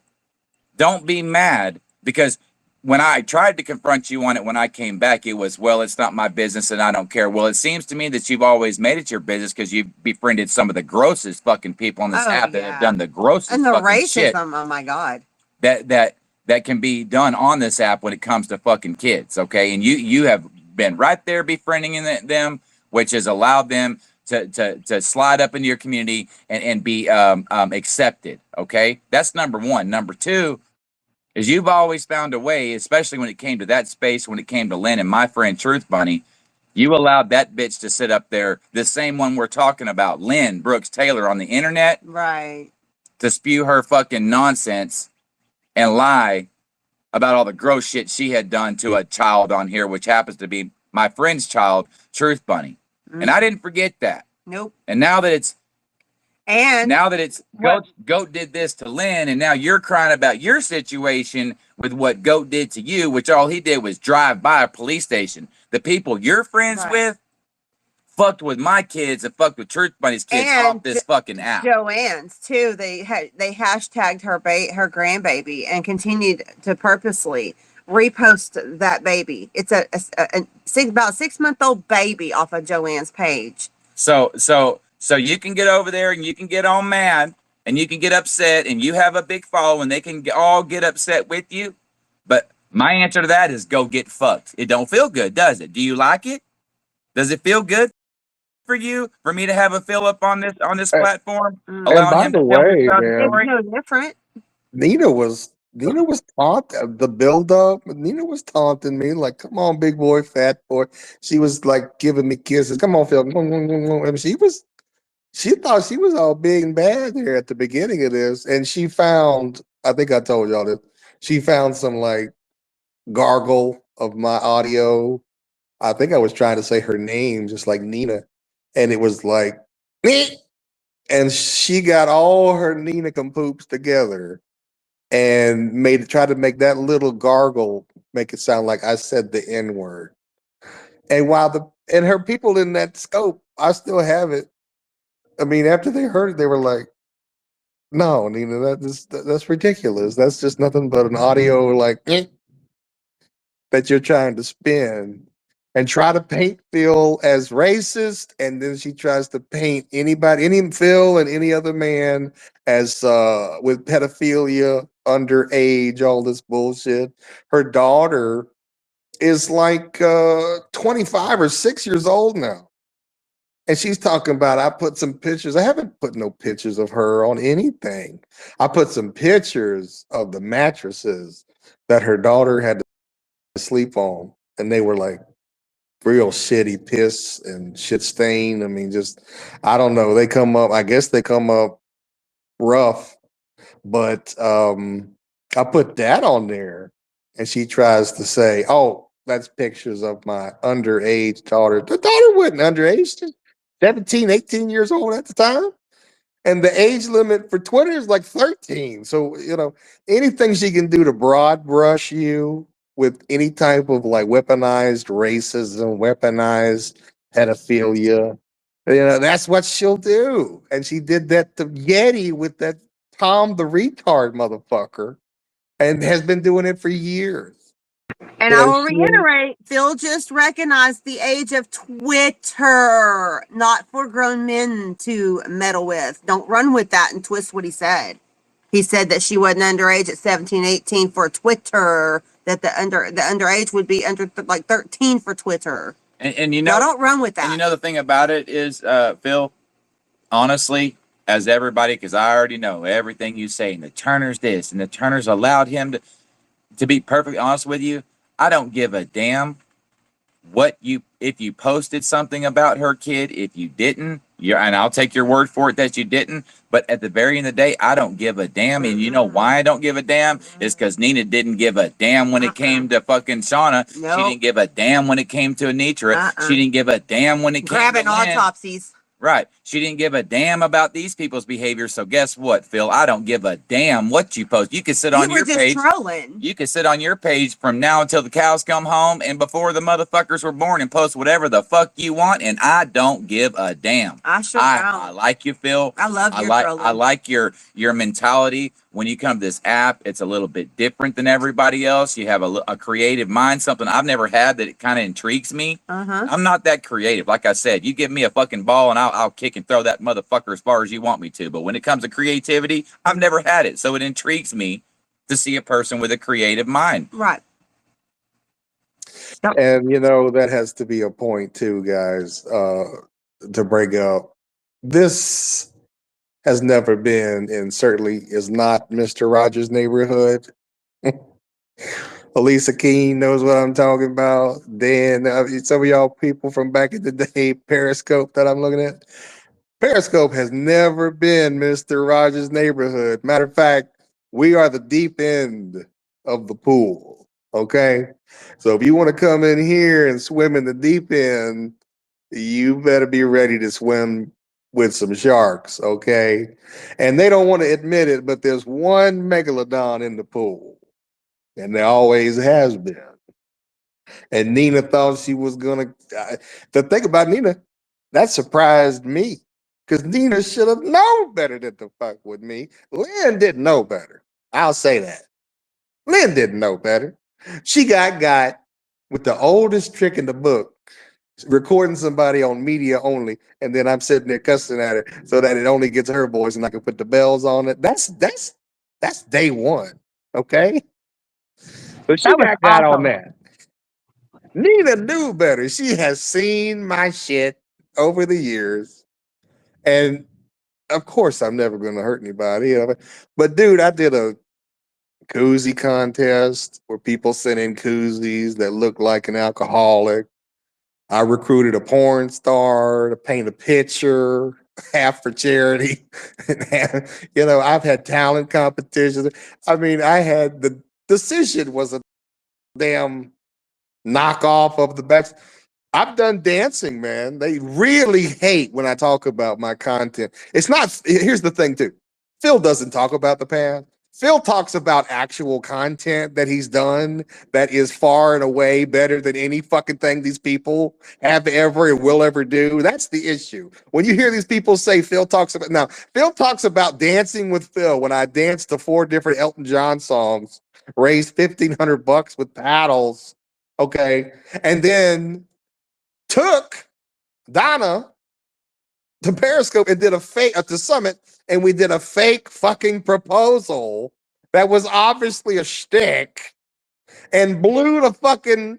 Don't be mad, because when I tried to confront you on it when I came back, it was, well, it's not my business and I don't care. Well, it seems to me that you've always made it your business because you've befriended some of the grossest fucking people on this app that have done the grossest and the fucking racism. Shit Oh my God. That can be done on this app when it comes to fucking kids. Okay, and you have been right there befriending them, which has allowed them to slide up into your community and be accepted. Okay, that's number one. Number two is you've always found a way, especially when it came to that space, when it came to Lynn and my friend Truth Bunny, you allowed that bitch to sit up there, the same one we're talking about, Lynn Brooks Taylor, on the internet, right, to spew her fucking nonsense and lie about all the gross shit she had done to a child on here, which happens to be my friend's child, Truth Bunny. And I didn't forget that. Nope. And now that it's And Goat did this to Lynn, and now you're crying about your situation with what Goat did to you, which all he did was drive by a police station. The people you're friends Right. with fucked with my kids and fucked with Truth Bunny's kids And off this fucking app. Joanne's too. They hashtagged her her grandbaby and continued to purposely repost that baby. It's about 6-month-old baby off of Joanne's page. So you can get over there and you can get all mad and you can get upset and you have a big following. They can all get upset with you. But my answer to that is go get fucked. It don't feel good, does it? Do you like it? Does it feel good for you for me to have a Philip on this platform? Mm. Allowing by him the to tell his way, side of the man, It's story? no different. Nina was taunt the build up. Nina was taunting me like, "Come on, big boy, fat boy." She was like giving me kisses. "Come on, Phil." And she thought she was all big and bad there at the beginning of this, and she found. I think I told y'all this. She found some like gargle of my audio. I think I was trying to say her name, just like Nina, and it was like, "Neat." And she got all her Nina poops together and tried to make that little gargle make it sound like I said the N word. And while her people in that scope, I still have it. I mean, after they heard it, they were like, "No, Nina, that's ridiculous. That's just nothing but an audio like that you're trying to spin." And try to paint Phil as racist, and then she tries to paint any Phil and any other man as with pedophilia, underage, all this bullshit. Her daughter is like 25 or 6 years old now. And she's talking about, I put some pictures. I haven't put no pictures of her on anything. I put some pictures of the mattresses that her daughter had to sleep on. And they were like, real shitty piss and shit stain. I mean, just I don't know. I guess they come up rough, but I put that on there and she tries to say, "Oh, that's pictures of my underage daughter." The daughter wasn't underage, just 17, 18 years old at the time. And the age limit for Twitter is like 13. So, anything she can do to broad brush you with any type of like weaponized racism, weaponized pedophilia, that's what she'll do. And she did that to Yeti with that Tom the retard motherfucker and has been doing it for years. And I will reiterate, Phil just recognized the age of Twitter, not for grown men to meddle with. Don't run with that and twist what he said. He said that she wasn't underage at 17, 18 for Twitter, that the underage would be under like 13 for Twitter. And No, don't run with that. And the thing about it is, Phil, honestly, as everybody, because I already know everything you say, and the Turner's this, and the Turner's allowed him to be perfectly honest with you, I don't give a damn if you posted something about her kid. If you didn't, and I'll take your word for it that you didn't. But at the very end of the day, I don't give a damn. And you know why I don't give a damn? Is because Nina didn't give a damn when it came to fucking Shauna. Nope. She didn't give a damn when it came to Anitra. She didn't give a damn when it came grabbing to Lynn. autopsies. Right. She didn't give a damn about these people's behavior. So guess what, Phil? I don't give a damn what you post. You can sit on your page. Trolling. You can sit on your page from now until the cows come home and before the motherfuckers were born and post whatever the fuck you want, and I don't give a damn. I like you, Phil. I love your trolling. I like your mentality. When you come to this app, it's a little bit different than everybody else. You have a creative mind, something I've never had that it kind of intrigues me. I'm not that creative. Like I said, you give me a fucking ball and I'll kick and throw that motherfucker as far as you want me to. But when it comes to creativity, I've never had it. So it intrigues me to see a person with a creative mind. Right. And that has to be a point too, guys, to bring up. This has never been, and certainly is not, Mr. Rogers' neighborhood. Elisa Keene knows what I'm talking about. Dan, some of y'all people from back in the day, Periscope that I'm looking at. Periscope has never been Mr. Rogers' neighborhood. Matter of fact, we are the deep end of the pool. Okay. So if you want to come in here and swim in the deep end, you better be ready to swim with some sharks. Okay. And they don't want to admit it, but there's one megalodon in the pool, and there always has been. And Nina thought she was gonna. The thing about Nina, that surprised me, because Nina should have known better than to fuck with me. Lynn didn't know better. I'll say that. Lynn didn't know better. She got with the oldest trick in the book, recording somebody on media only, and then I'm sitting there cussing at her so that it only gets her voice and I can put the bells on it. That's day one. Okay. So she That was got on awesome. that. Nina knew better. She has seen my shit over the years. And of course, I'm never going to hurt anybody. But dude, I did a koozie contest where people sent in koozies that looked like an alcoholic. I recruited a porn star to paint a picture, half for charity. I've had talent competitions. I mean, I had the decision was a damn knockoff of the best. I've done dancing, man. They really hate when I talk about my content. It's not, here's the thing, too. Phil doesn't talk about the past. Phil talks about actual content that he's done that is far and away better than any fucking thing these people have ever and will ever do. That's the issue. When you hear these people say Phil talks about Dancing with Phil, when I danced to 4 different Elton John songs, raised $1,500 with paddles. Okay. And then took Donna to Periscope and did a fake at the summit, and we did a fake fucking proposal that was obviously a shtick and blew the fucking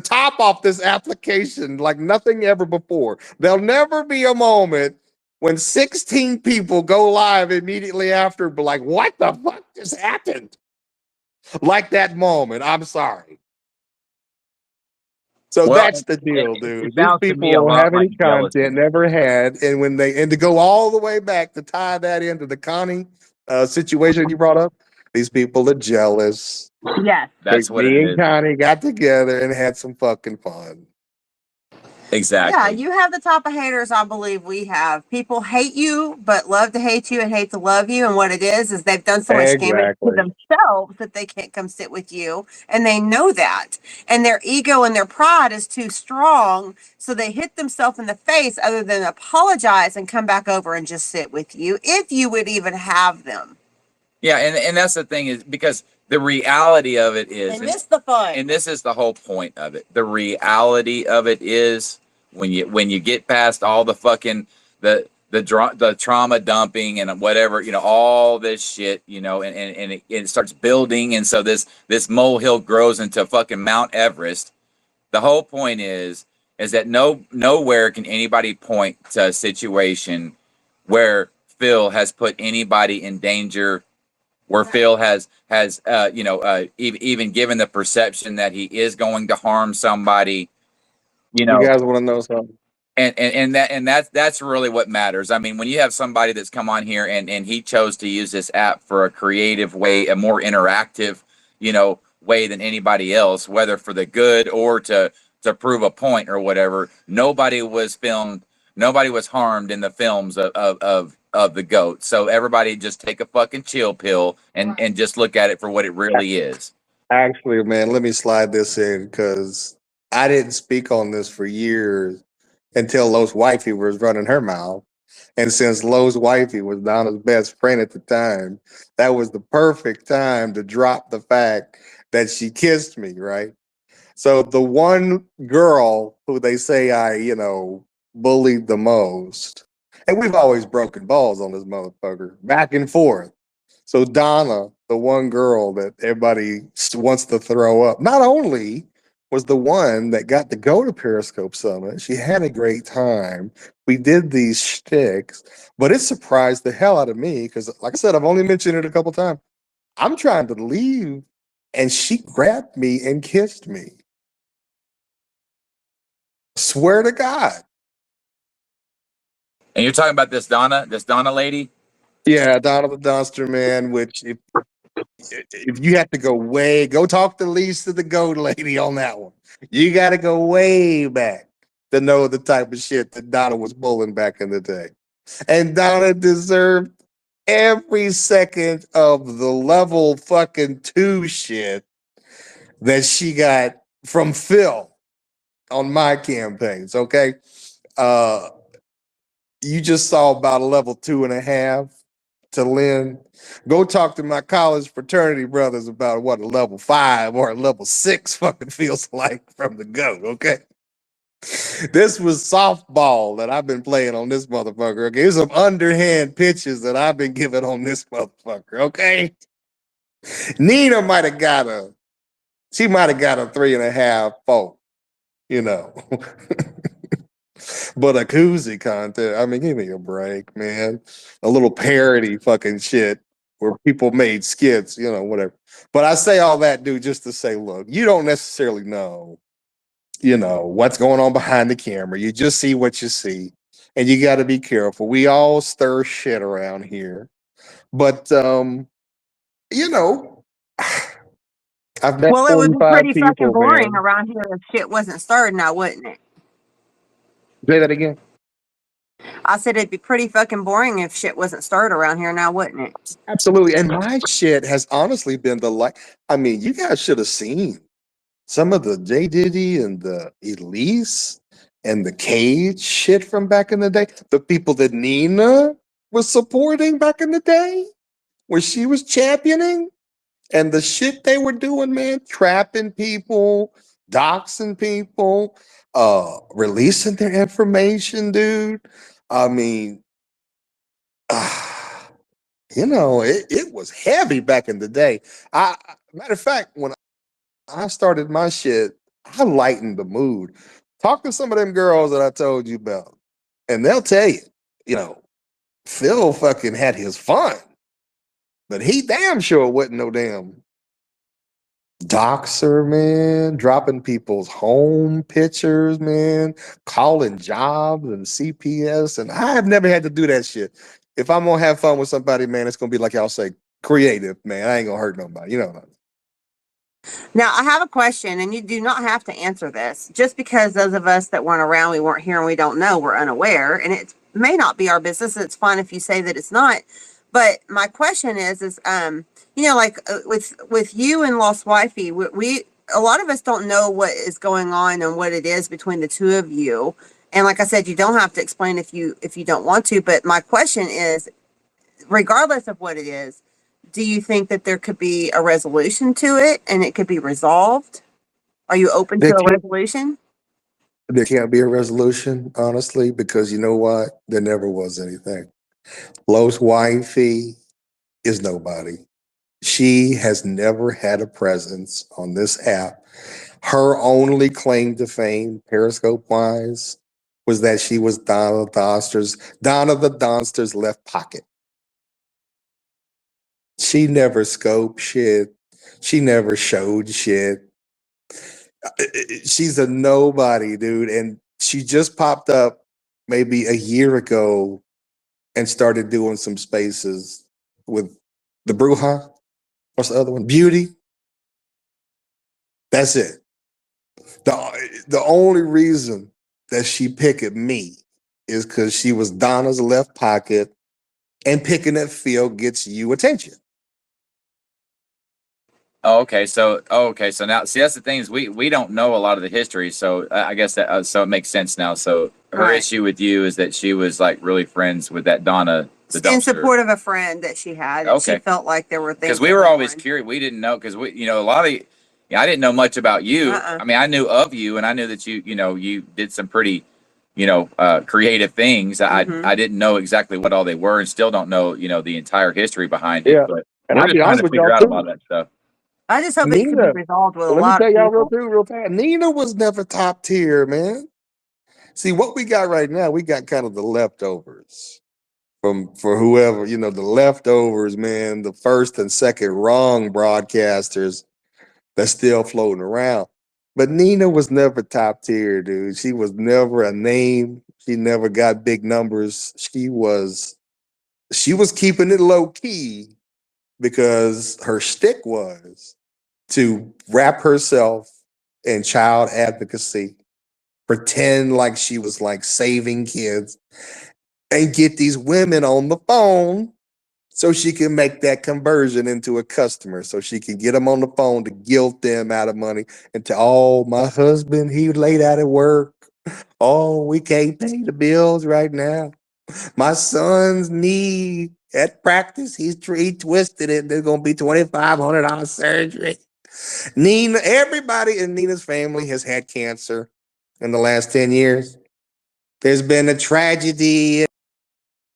top off this application like nothing ever before. There'll never be a moment when 16 people go live immediately after, but like, what the fuck just happened? Like that moment. I'm sorry. So Well, that's the deal, it dude. These sounds to me a people lot have like any jealousy. content, never had, and to go all the way back to tie that into the Connie situation you brought up, these people are jealous. Yes. That's what it Me and is. Connie got together and had some fucking fun. Exactly. Yeah, you have the type of haters I believe we have. People hate you, but love to hate you and hate to love you. And what it is they've done so much damage to Exactly. themselves that they can't come sit with you. And they know that. And their ego and their pride is too strong. So they hit themselves in the face other than apologize and come back over and just sit with you if you would even have them. Yeah, and that's the thing, is because the reality of it is, They miss the fun. and this is the whole point of it. The reality of it is, when you get past all the fucking the trauma dumping and whatever, all this shit, and it starts building, and so this molehill grows into fucking Mount Everest. The whole point is that nowhere can anybody point to a situation where Phil has put anybody in danger, where Phil has even given the perception that he is going to harm somebody, You guys want to know something? and that's really what matters. I mean, when you have somebody that's come on here and he chose to use this app for a creative way, a more interactive, way than anybody else, whether for the good or to prove a point or whatever. Nobody was harmed in the films of the GOAT. So everybody just take a fucking chill pill and just look at it for what it really is. Actually, man, let me slide this in because I didn't speak on this for years until Lo's wifey was running her mouth. And since Lo's wifey was Donna's best friend at the time, that was the perfect time to drop the fact that she kissed me, right? So the one girl who they say I, bullied the most, and we've always broken balls on this motherfucker, back and forth. So Donna, the one girl that everybody wants to throw up, not only was the one that got to go to Periscope Summit, she had a great time. We did these shticks, but it surprised the hell out of me because, like I said, I've only mentioned it a couple times. I'm trying to leave, and she grabbed me and kissed me. Swear to God. And you're talking about this Donna lady? Yeah, Donna the Dumpster Man, which If you have to go talk to Lisa the Goat Lady on that one. You got to go way back to know the type of shit that Donna was pulling back in the day. And Donna deserved every second of the level fucking 2 shit that she got from Phil on my campaigns. Okay. Uh, you just saw about a level 2.5 to Lynn. Go talk to my college fraternity brothers about what a level 5 or a level 6 fucking feels like from the GOAT. Okay. This was softball that I've been playing on this motherfucker. Okay. There's some underhand pitches that I've been giving on this motherfucker. Okay. Nina might have got a 3.5, 4, you know. But a koozie contest, I mean, give me a break, man. A little parody fucking shit where people made skits, you know, whatever. But I say all that, dude, just to say, look, you don't necessarily know, you know, what's going on behind the camera. You just see what you see. And you got to be careful. We all stir shit around here. But, you know, I've met Well, it would be 45 pretty fucking people, boring man. around here if shit wasn't stirred now, wouldn't it? Say that again. I said it'd be pretty fucking boring if shit wasn't stirred around here now, wouldn't it? Absolutely. And my shit has honestly been I mean, you guys should have seen some of the J. Diddy and the Elise and the Cage shit from back in the day. The people that Nina was supporting back in the day, where she was championing, and the shit they were doing, man, trapping people, doxing people, releasing their information, dude. I mean, you know, it was heavy back in the day. Matter of fact, when I started my shit, I lightened the mood. Talk to some of them girls that I told you about, and they'll tell you, you know, Phil fucking had his fun, but he damn sure wasn't no damn doxer, man, dropping people's home pictures, man, calling jobs and CPS. And I have never had to do that shit. If I'm gonna have fun with somebody, man, it's gonna be like y'all say, creative, man. I ain't gonna hurt nobody, you know. Now, I have a question, and you do not have to answer this. Just because those of us that weren't around, we weren't here, and we don't know, we're unaware, and it may not be our business. It's fine if you say that it's not. But my question is, you know, like with you and Lost Wifey, we a lot of us don't know what is going on and what it is between the two of you. And like I said, you don't have to explain if you don't want to. But my question is, regardless of what it is, do you think that there could be a resolution to it and it could be resolved? Are you open to There a can't, resolution? there can't be a resolution, honestly, because you know what? There never was anything. Los Wifey is nobody. She has never had a presence on this app. Her only claim to fame, Periscope wise, was that she was Donna the Donster's left pocket. She never scoped shit. She never showed shit. She's a nobody, dude. And she just popped up maybe a year ago and started doing some spaces with the Bruja. What's the other one? Beauty. That's it. The only reason that she picked me is because she was Donna's left pocket, and picking at Phil gets you attention. Okay, so now see that's the thing is we don't know a lot of the history, so I guess that so it makes sense now. So her Right. issue with you is that she was like really friends with that Donna the In dumpster. support of a friend that she had. And she Okay. felt like there were things. Because we that were went always on. curious. We didn't know because we a lot of I didn't know much about you. Uh-uh. I mean, I knew of you, and I knew that you did some pretty creative things. Mhm. I didn't know exactly what all they were, and still don't know the entire history behind it. Yeah. But And we're I'll just be trying honest to with figure y'all out a lot too. of that stuff. I just hope it can be Nina, resolved with a let me lot tell of y'all people. real fast. Nina was never top tier, man. See, what we got right now, we got kind of the leftovers for whoever, the leftovers, man, the first and second wrong broadcasters that's still floating around. But Nina was never top tier, dude. She was never a name. She never got big numbers. She was keeping it low key, because her shtick was to wrap herself in child advocacy, pretend like she was like saving kids, and get these women on the phone so she can make that conversion into a customer, so she can get them on the phone to guilt them out of money and tell, oh, my husband, he late out of work. Oh, we can't pay the bills right now. My son's knee at practice, he twisted it. There's gonna be $2,500 surgery. Nina, everybody in Nina's family has had cancer in the last 10 years. There's been a tragedy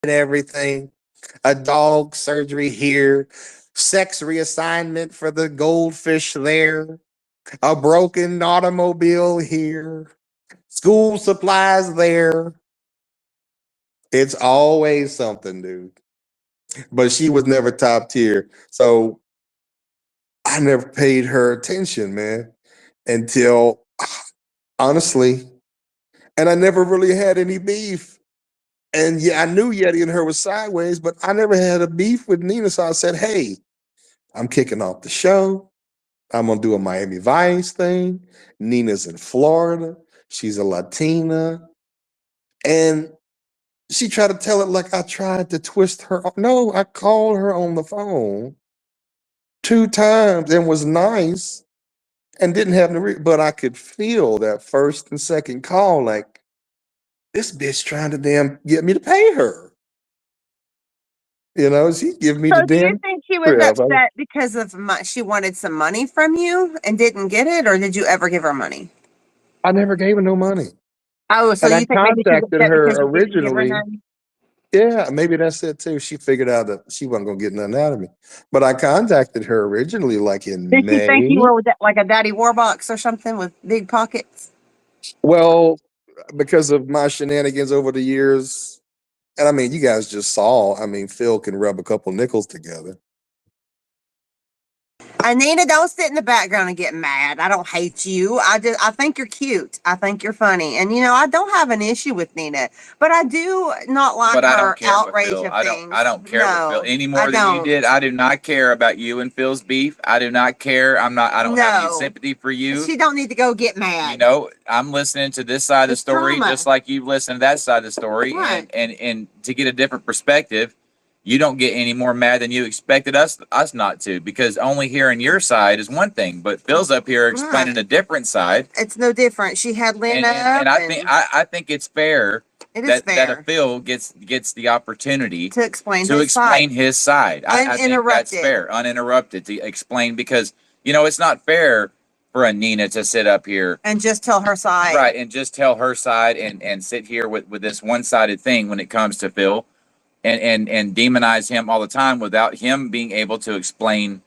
and everything. A dog surgery here, sex reassignment for the goldfish there, a broken automobile here, school supplies there. It's always something, dude. But she was never top tier. So I never paid her attention, man, until honestly, and I never really had any beef. And yeah, I knew Yeti and her was sideways, but I never had a beef with Nina. So I said, hey, I'm kicking off the show. I'm gonna do a Miami Vice thing. Nina's in Florida. She's a Latina. And she tried to tell it like I tried to twist her. No, I called her on the phone 2 times and was nice and didn't have no but I could feel that first and second call, like this bitch trying to damn get me to pay her. You know, she give me the So do you damn think she was trip. upset because of she wanted some money from you and didn't get it, or did you ever give her money? I never gave her no money. Oh, so And I you think maybe she was contacted upset her because you didn't give her originally. none? Yeah, maybe that's it too. She figured out that she wasn't gonna get nothing out of me. But I contacted her originally, like in Did she think you May. were like a Daddy Warbucks or something with big pockets? Well, because of my shenanigans over the years, and I mean, you guys just saw. I mean, Phil can rub a couple nickels together. Nina, don't sit in the background and get mad. I don't hate you. I think you're cute. I think you're funny. And I don't have an issue with Nina, but I do not like But I her don't care what outrage Phil. of I things. don't care what Phil No, any I more than you don't. did. I do not care about you and Phil's beef. I do not care. I don't have any No, sympathy for you. she don't need to go get You mad. know, I'm listening to this side of the It's story trauma. just like you've listened to that side of the story. Right. And to get a different perspective, you don't get any more mad than you expected us not to, because only hearing your side is one thing, but Phil's up here explaining Right. a different side. It's no different. She had Lynn And up, I think it's fair it is that a fair Phil gets the opportunity to explain to his explain side. his side. I think that's Uninterrupted. fair, uninterrupted, to explain, because it's not fair for a Nina to sit up here And just tell her side. right and just tell her side and sit here with this one-sided thing when it comes to Phil, and demonize him all the time without him being able to explain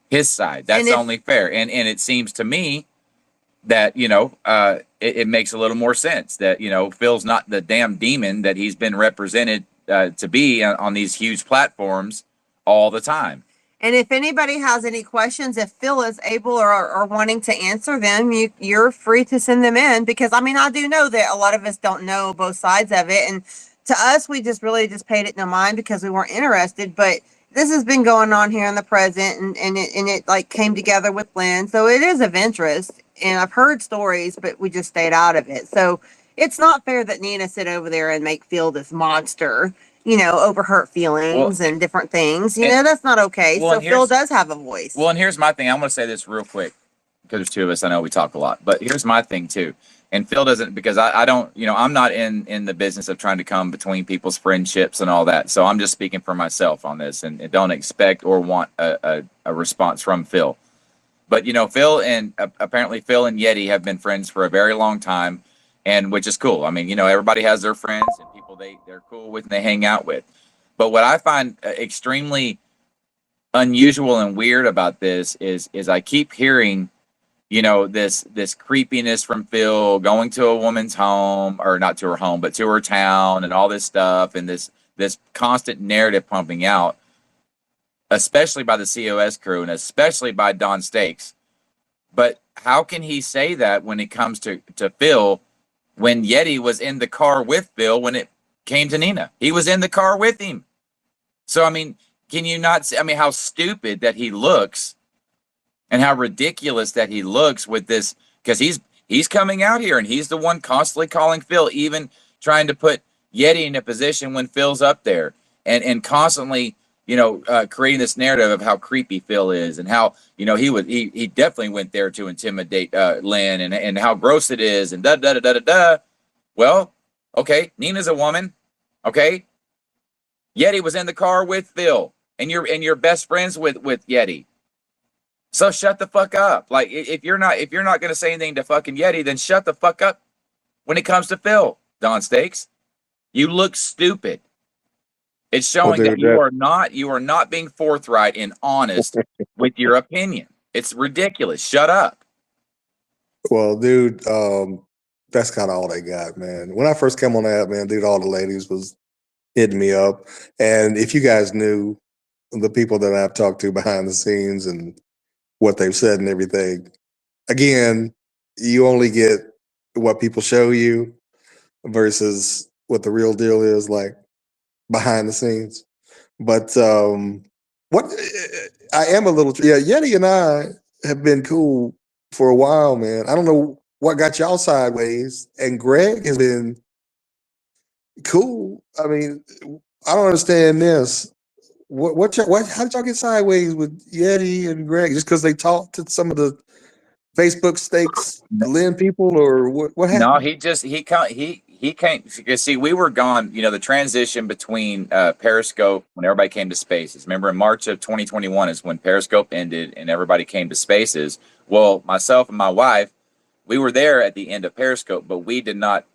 his side. That's only fair. And it seems to me that it makes a little more sense that Phil's not the damn demon that he's been represented to be on these huge platforms all the time. And if anybody has any questions, if Phil is able or wanting to answer them, you're free to send them in, because I mean, I do know that a lot of us don't know both sides of it, and to us, we just paid it no mind because we weren't interested. But this has been going on here in the present, and it like came together with Lynn, so it is of interest. And I've heard stories, but we just stayed out of it. So it's not fair that Nina sit over there and make Phil this monster, over hurt feelings and different things. That's not okay. Well, so and Phil does have a voice. Well, and here's my thing. I'm going to say this real quick because there's two of us. I know we talk a lot, but here's my thing too. And Phil doesn't, because I don't, I'm not in the business of trying to come between people's friendships and all that. So I'm just speaking for myself on this, and don't expect or want a response from Phil. But Phil and apparently Phil and Yeti have been friends for a very long time, and which is cool. I mean, everybody has their friends and people they're cool with and they hang out with. But what I find extremely unusual and weird about this is I keep hearing, this creepiness from Phil going to a woman's home, or not to her home, but to her town, and all this stuff, and this constant narrative pumping out, especially by the COS crew and especially by Don Stakes. But how can he say that when it comes to Phil, when Yeti was in the car with Phil when it came to Nina? He was in the car with him. So I mean, Can you not see? I mean, how stupid that he looks and how ridiculous that he looks with this, because he's coming out here and he's the one constantly calling Phil, even trying to put Yeti in a position when Phil's up there, and constantly, creating this narrative of how creepy Phil is and how, he definitely went there to intimidate Lynn, and how gross it is, and da da da da da da. Well, okay, Nina's a woman, okay. Yeti was in the car with Phil, and you're best friends with Yeti. So shut the fuck up. Like, if you're not going to say anything to fucking Yeti, then shut the fuck up when it comes to Phil, Don Stakes. You look stupid. It's showing that you are not being forthright and honest with your opinion. It's ridiculous. Shut up. Well, dude, that's kind of all they got, man. When I first came on the app, man, dude, all the ladies was hitting me up. And if you guys knew the people that I've talked to behind the scenes and what they've said and everything, again, you only get what people show you versus what the real deal is like behind the scenes. But what I am a little, Yeti and I have been cool for a while, man. I don't know what got y'all sideways, and Greg has been cool. I mean, I don't understand this. How did y'all get sideways with Yeti and Greg? Just because they talked to some of the Facebook stakes Lynn people, or what happened? No, he came. See, we were gone. The transition between Periscope, when everybody came to Spaces. Remember, in March of 2021 is when Periscope ended and everybody came to Spaces. Well, myself and my wife, we were there at the end of Periscope, but we did not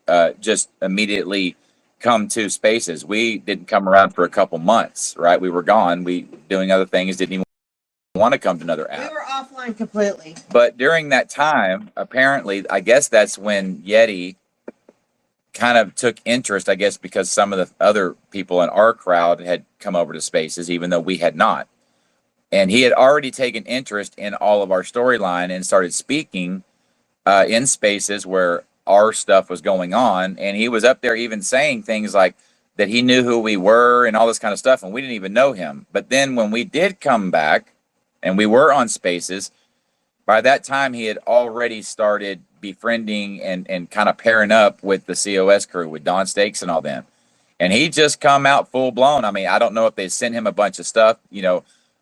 just immediately come to Spaces. We didn't come around for a couple months, right? We were gone. We doing other things. Didn't even want to come to another app. We were offline completely. But during that time, apparently, I guess that's when Yeti kind of took interest, I guess, because some of the other people in our crowd had come over to Spaces, even though we had not. And he had already taken interest in all of our storyline and started speaking in Spaces where our stuff was going on. And he was up there even saying things like that he knew who we were and all this kind of stuff. And we didn't even know him. But then when we did come back and we were on Spaces, by that time he had already started befriending and kind of pairing up with the COS crew, with Don Stakes and all them. And he just come out full blown. I mean, I don't know if they sent him a bunch of stuff,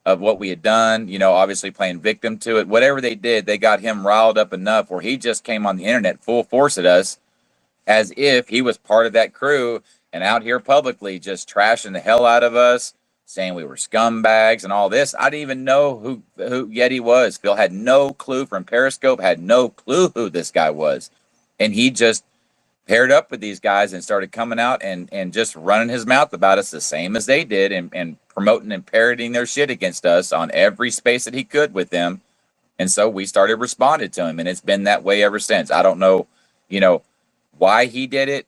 of what we had done, obviously playing victim to it. Whatever they did, they got him riled up enough where he just came on the internet full force at us as if he was part of that crew and out here publicly just trashing the hell out of us, saying we were scumbags and all this. I didn't even know who Yeti was. Phil had no clue from Periscope, had no clue who this guy was. And he just paired up with these guys and started coming out and just running his mouth about us the same as they did, and promoting and parroting their shit against us on every space that he could with them. And so we started responding to him, and it's been that way ever since. I don't know, why he did it.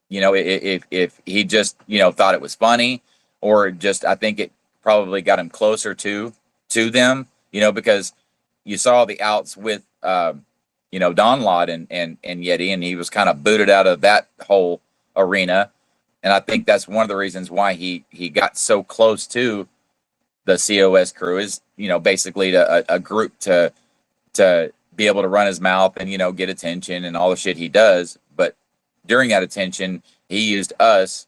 If he just, thought it was funny, or just, I think it probably got him closer to them, because you saw the outs with, Don Lott and Yeti, and he was kind of booted out of that whole arena. And I think that's one of the reasons why he got so close to the COS crew is, basically a group to be able to run his mouth and, get attention and all the shit he does. But during that attention, he used us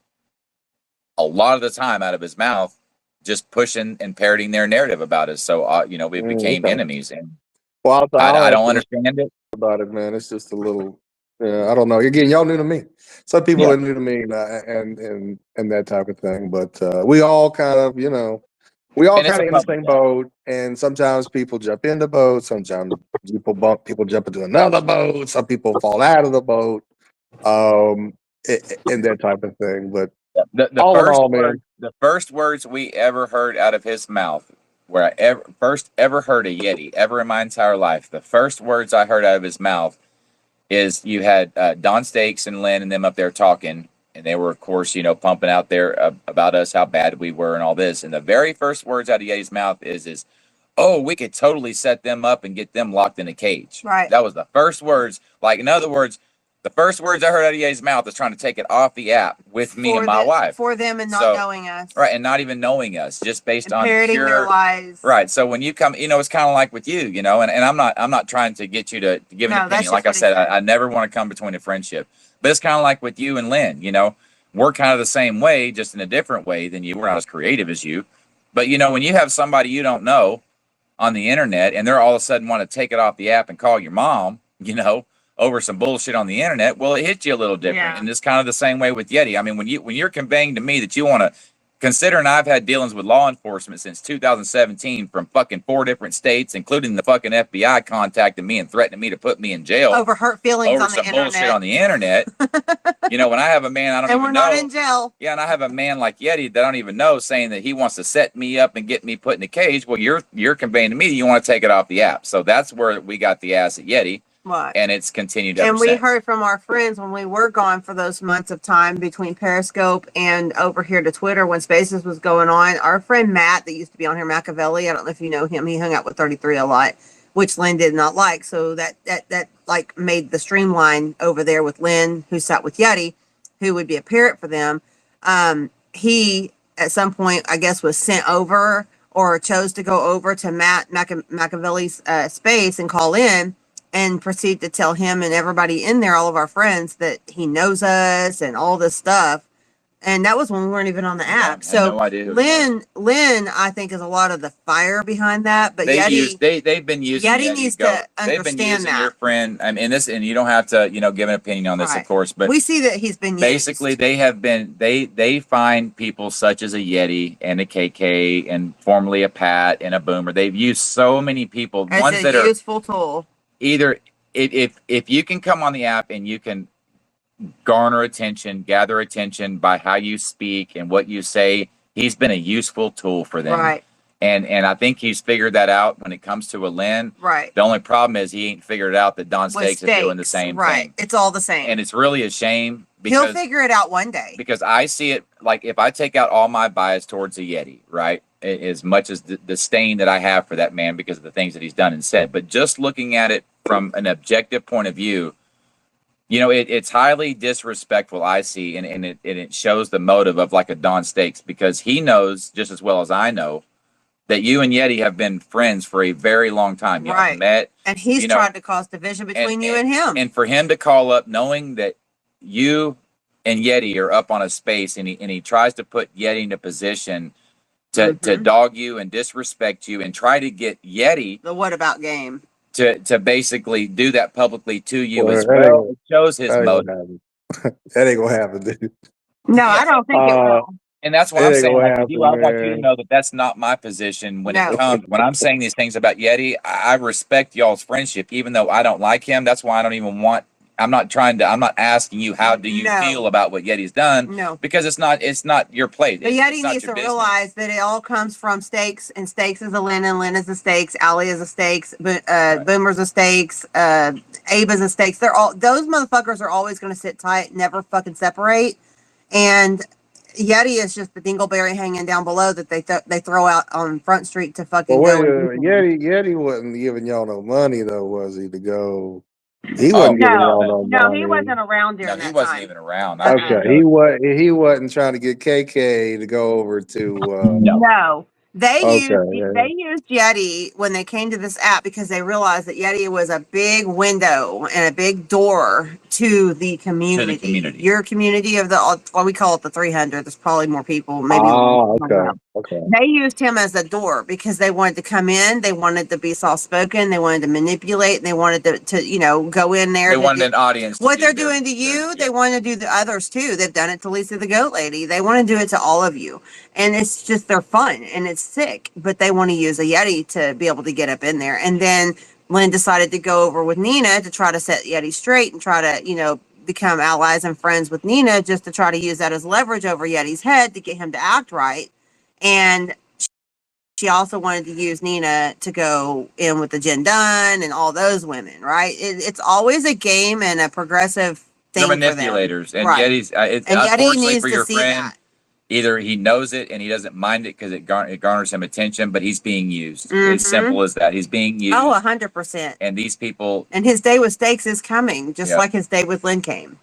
a lot of the time out of his mouth, just pushing and parroting their narrative about us. So, we became enemies. And well, I don't understand it about it, man. It's just a little, I don't know. Again, y'all new to me. Some people are new to me, and that type of thing. But we all kind of, we all kind of in the same boat. And sometimes people jump in the boat. Sometimes people jump into another boat. Some people fall out of the boat, and that type of thing. But the first words we ever heard out of his mouth, where I first ever heard a Yeti ever in my entire life, the first words I heard out of his mouth is, you had Don Stakes and Lynn and them up there talking, and they were, of course, pumping out there about us, how bad we were and all this. And the very first words out of Yeti's mouth is, oh, we could totally set them up and get them locked in a cage. Right. That was the first words. Like, in other words, The first words I heard out of Yeti's mouth is trying to take it off the app with me and my wife. For them and not So- knowing us. Right, and not even knowing us, just based And on parroting their pure. lies. Right. So when you come, it's kind of like with you, and I'm not trying to get you to give an No, that's opinion. just Like I what he said, said. I never want to come between a friendship, but it's kind of like with you and Lynn, we're kind of the same way, just in a different way than you. We're not as creative as you, but when you have somebody you don't know on the internet and they're all of a sudden want to take it off the app and call your mom, over some bullshit on the internet, well, it hits you a little different. Yeah. And it's kind of the same way with Yeti. I mean, when you're conveying to me that you want to, considering I've had dealings with law enforcement since 2017 from fucking 4 different states, including the fucking FBI contacting me and threatening me to put me in jail Over hurt feelings over on the some internet. bullshit on the internet. When I have a man I don't and even we're know. not in jail. Yeah, and I have a man like Yeti that I don't even know saying that he wants to set me up and get me put in a cage. Well, you're conveying to me that you want to take it off the app. So that's where we got the ass at Yeti. Right. And it's continued ever And we since. heard from our friends when we were gone for those months of time between Periscope and over here to Twitter when Spaces was going on. Our friend Matt that used to be on here, Machiavelli, I don't know if you know him. He hung out with 33 a lot, which Lynn did not like. So that like made the streamline over there with Lynn, who sat with Yeti, who would be a parrot for them. He at some point, I guess, was sent over or chose to go over to Machiavelli's space and call in and proceed to tell him and everybody in there, all of our friends, that he knows us and all this stuff. And that was when we weren't even on the app. I had So no idea who he Lynn, I think, is a lot of the fire behind that. But Yeti, they've been using Yeti needs to They've been understand using that. your friend. I mean, and you don't have to, give an opinion on this, Right. of course, but we see that he's been basically used. they have been they find people such as a Yeti and a KK and formerly a Pat and a Boomer. They've used so many people, as ones a that are useful tool. either if you can come on the app and you can garner attention, gather attention by how you speak and what you say, he's been a useful tool for them. Right. And I think he's figured that out when it comes to a Lynn. Right. The only problem is he ain't figured out that Don With Stakes is doing the Stakes, same right. thing. It's all the same. And it's really a shame He'll because figure it out one day. because I see it like if I take out all my bias towards a Yeti, right? As much as the stain that I have for that man because of the things that he's done and said, but just looking at it from an objective point of view, it's highly disrespectful, I see, and it shows the motive of like a Don Stakes because he knows just as well as I know that you and Yeti have been friends for a very long time. You Right. have met, And he's tried to cause division between you and him. and for him to call up knowing that you and Yeti are up on a space, and he tries to put Yeti in a position to dog you and disrespect you and try to get Yeti The what about game. to basically do that publicly to you Well, as that well. ain't- It shows his That ain't motive. gonna happen. That ain't gonna happen, dude. No, I don't think it will. And that's what It I'm ain't saying. gonna Like with you, I happen, want you to man. know that that's not my position when No. it comes. When I'm saying these things about Yeti, I respect y'all's friendship, even though I don't like him. That's why I don't even want. I'm not asking you how do you No. feel about what Yeti's done No. because it's not your place. But It's Yeti not needs your to business. realize that it all comes from Stakes, and Stakes is a Lynn, and Lynn is a Stakes, Allie is a Stakes, Boomer's a Stakes, Abe is a Stakes. Those motherfuckers are always going to sit tight, never fucking separate. And Yeti is just the dingleberry hanging down below that they throw out on Front Street to fucking Well, go. wait, and do Yeti wasn't giving y'all no money though, was he? To go, he Oh, wasn't giving y'all No, no no, money. he wasn't around No, during he that wasn't time. even around. Okay, he wasn't trying to get KK to go over to. No. They Okay, used Yeti when they came to this app because they realized that Yeti was a big window and a big door to the community. community. Your community of well, we call it the 300. There's probably more people. Maybe. Oh, I don't know. okay. They used him as a door because they wanted to come in. They wanted to be soft spoken. They wanted to manipulate. And they wanted to go in there. They wanted an audience. What they're doing to you, they want to do to others too. They've done it to Lisa the Goat Lady. They want to do it to all of you. And it's just, they're fun and it's sick, but they want to use a Yeti to be able to get up in there. And then Lynn decided to go over with Nina to try to set Yeti straight and try to, become allies and friends with Nina just to try to use that as leverage over Yeti's head to get him to act right. And she also wanted to use Nina to go in with the Jen Dunn and all those women, right? It's always a game and a progressive thing. They're manipulators, for them. and Right. Yeti's. And Yeti Unfortunately needs for to your see friend, that. either he knows it and he doesn't mind it because it garners him attention, but he's being used. Mhm. As simple as that. He's being used. Oh, 100%. And these people, And his day with Stakes is coming, just Yep. like his day with Lynn came.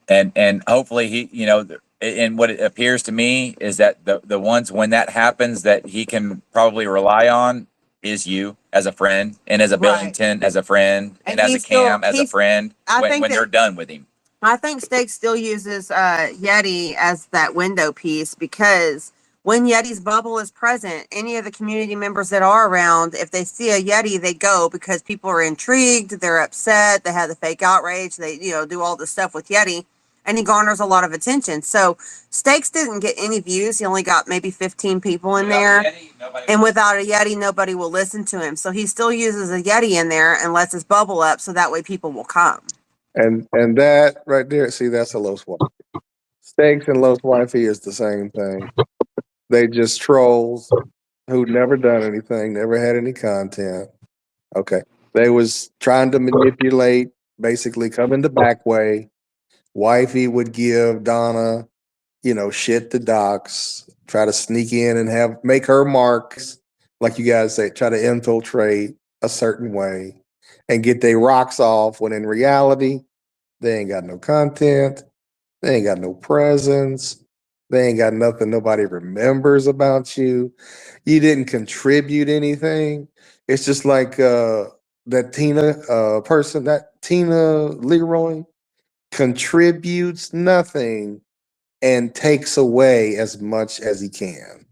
and hopefully he, you know, and what it appears to me is that the ones when that happens that he can probably rely on is you as a friend, and as a Right. Billington as a friend, And and as a he's still- Cam as a he's- friend I when think they're that- done with him. I think Stakes still uses Yeti as that window piece, because when Yeti's bubble is present, any of the community members that are around, if they see a Yeti, they go because people are intrigued, they're upset, they have the fake outrage, they, you know, do all this stuff with Yeti, and he garners a lot of attention. So Stakes didn't get any views. He only got maybe 15 people in there. And without a Yeti, nobody will listen to him. So he still uses a Yeti in there and lets his bubble up so that way people will come. And that right there, see, that's a Los Wifey. Stakes and Los Wifey is the same thing. They just trolls who never done anything, never had any content. Okay. They was trying to manipulate, basically coming the back way. Wifey would give Donna, you know, shit to docs, try to sneak in and make her marks, like you guys say, try to infiltrate a certain way and get their rocks off, when in reality, they ain't got no content, they ain't got no presence, they ain't got nothing nobody remembers about you. You didn't contribute anything. It's just like that Tina Leroy contributes nothing and takes away as much as he can.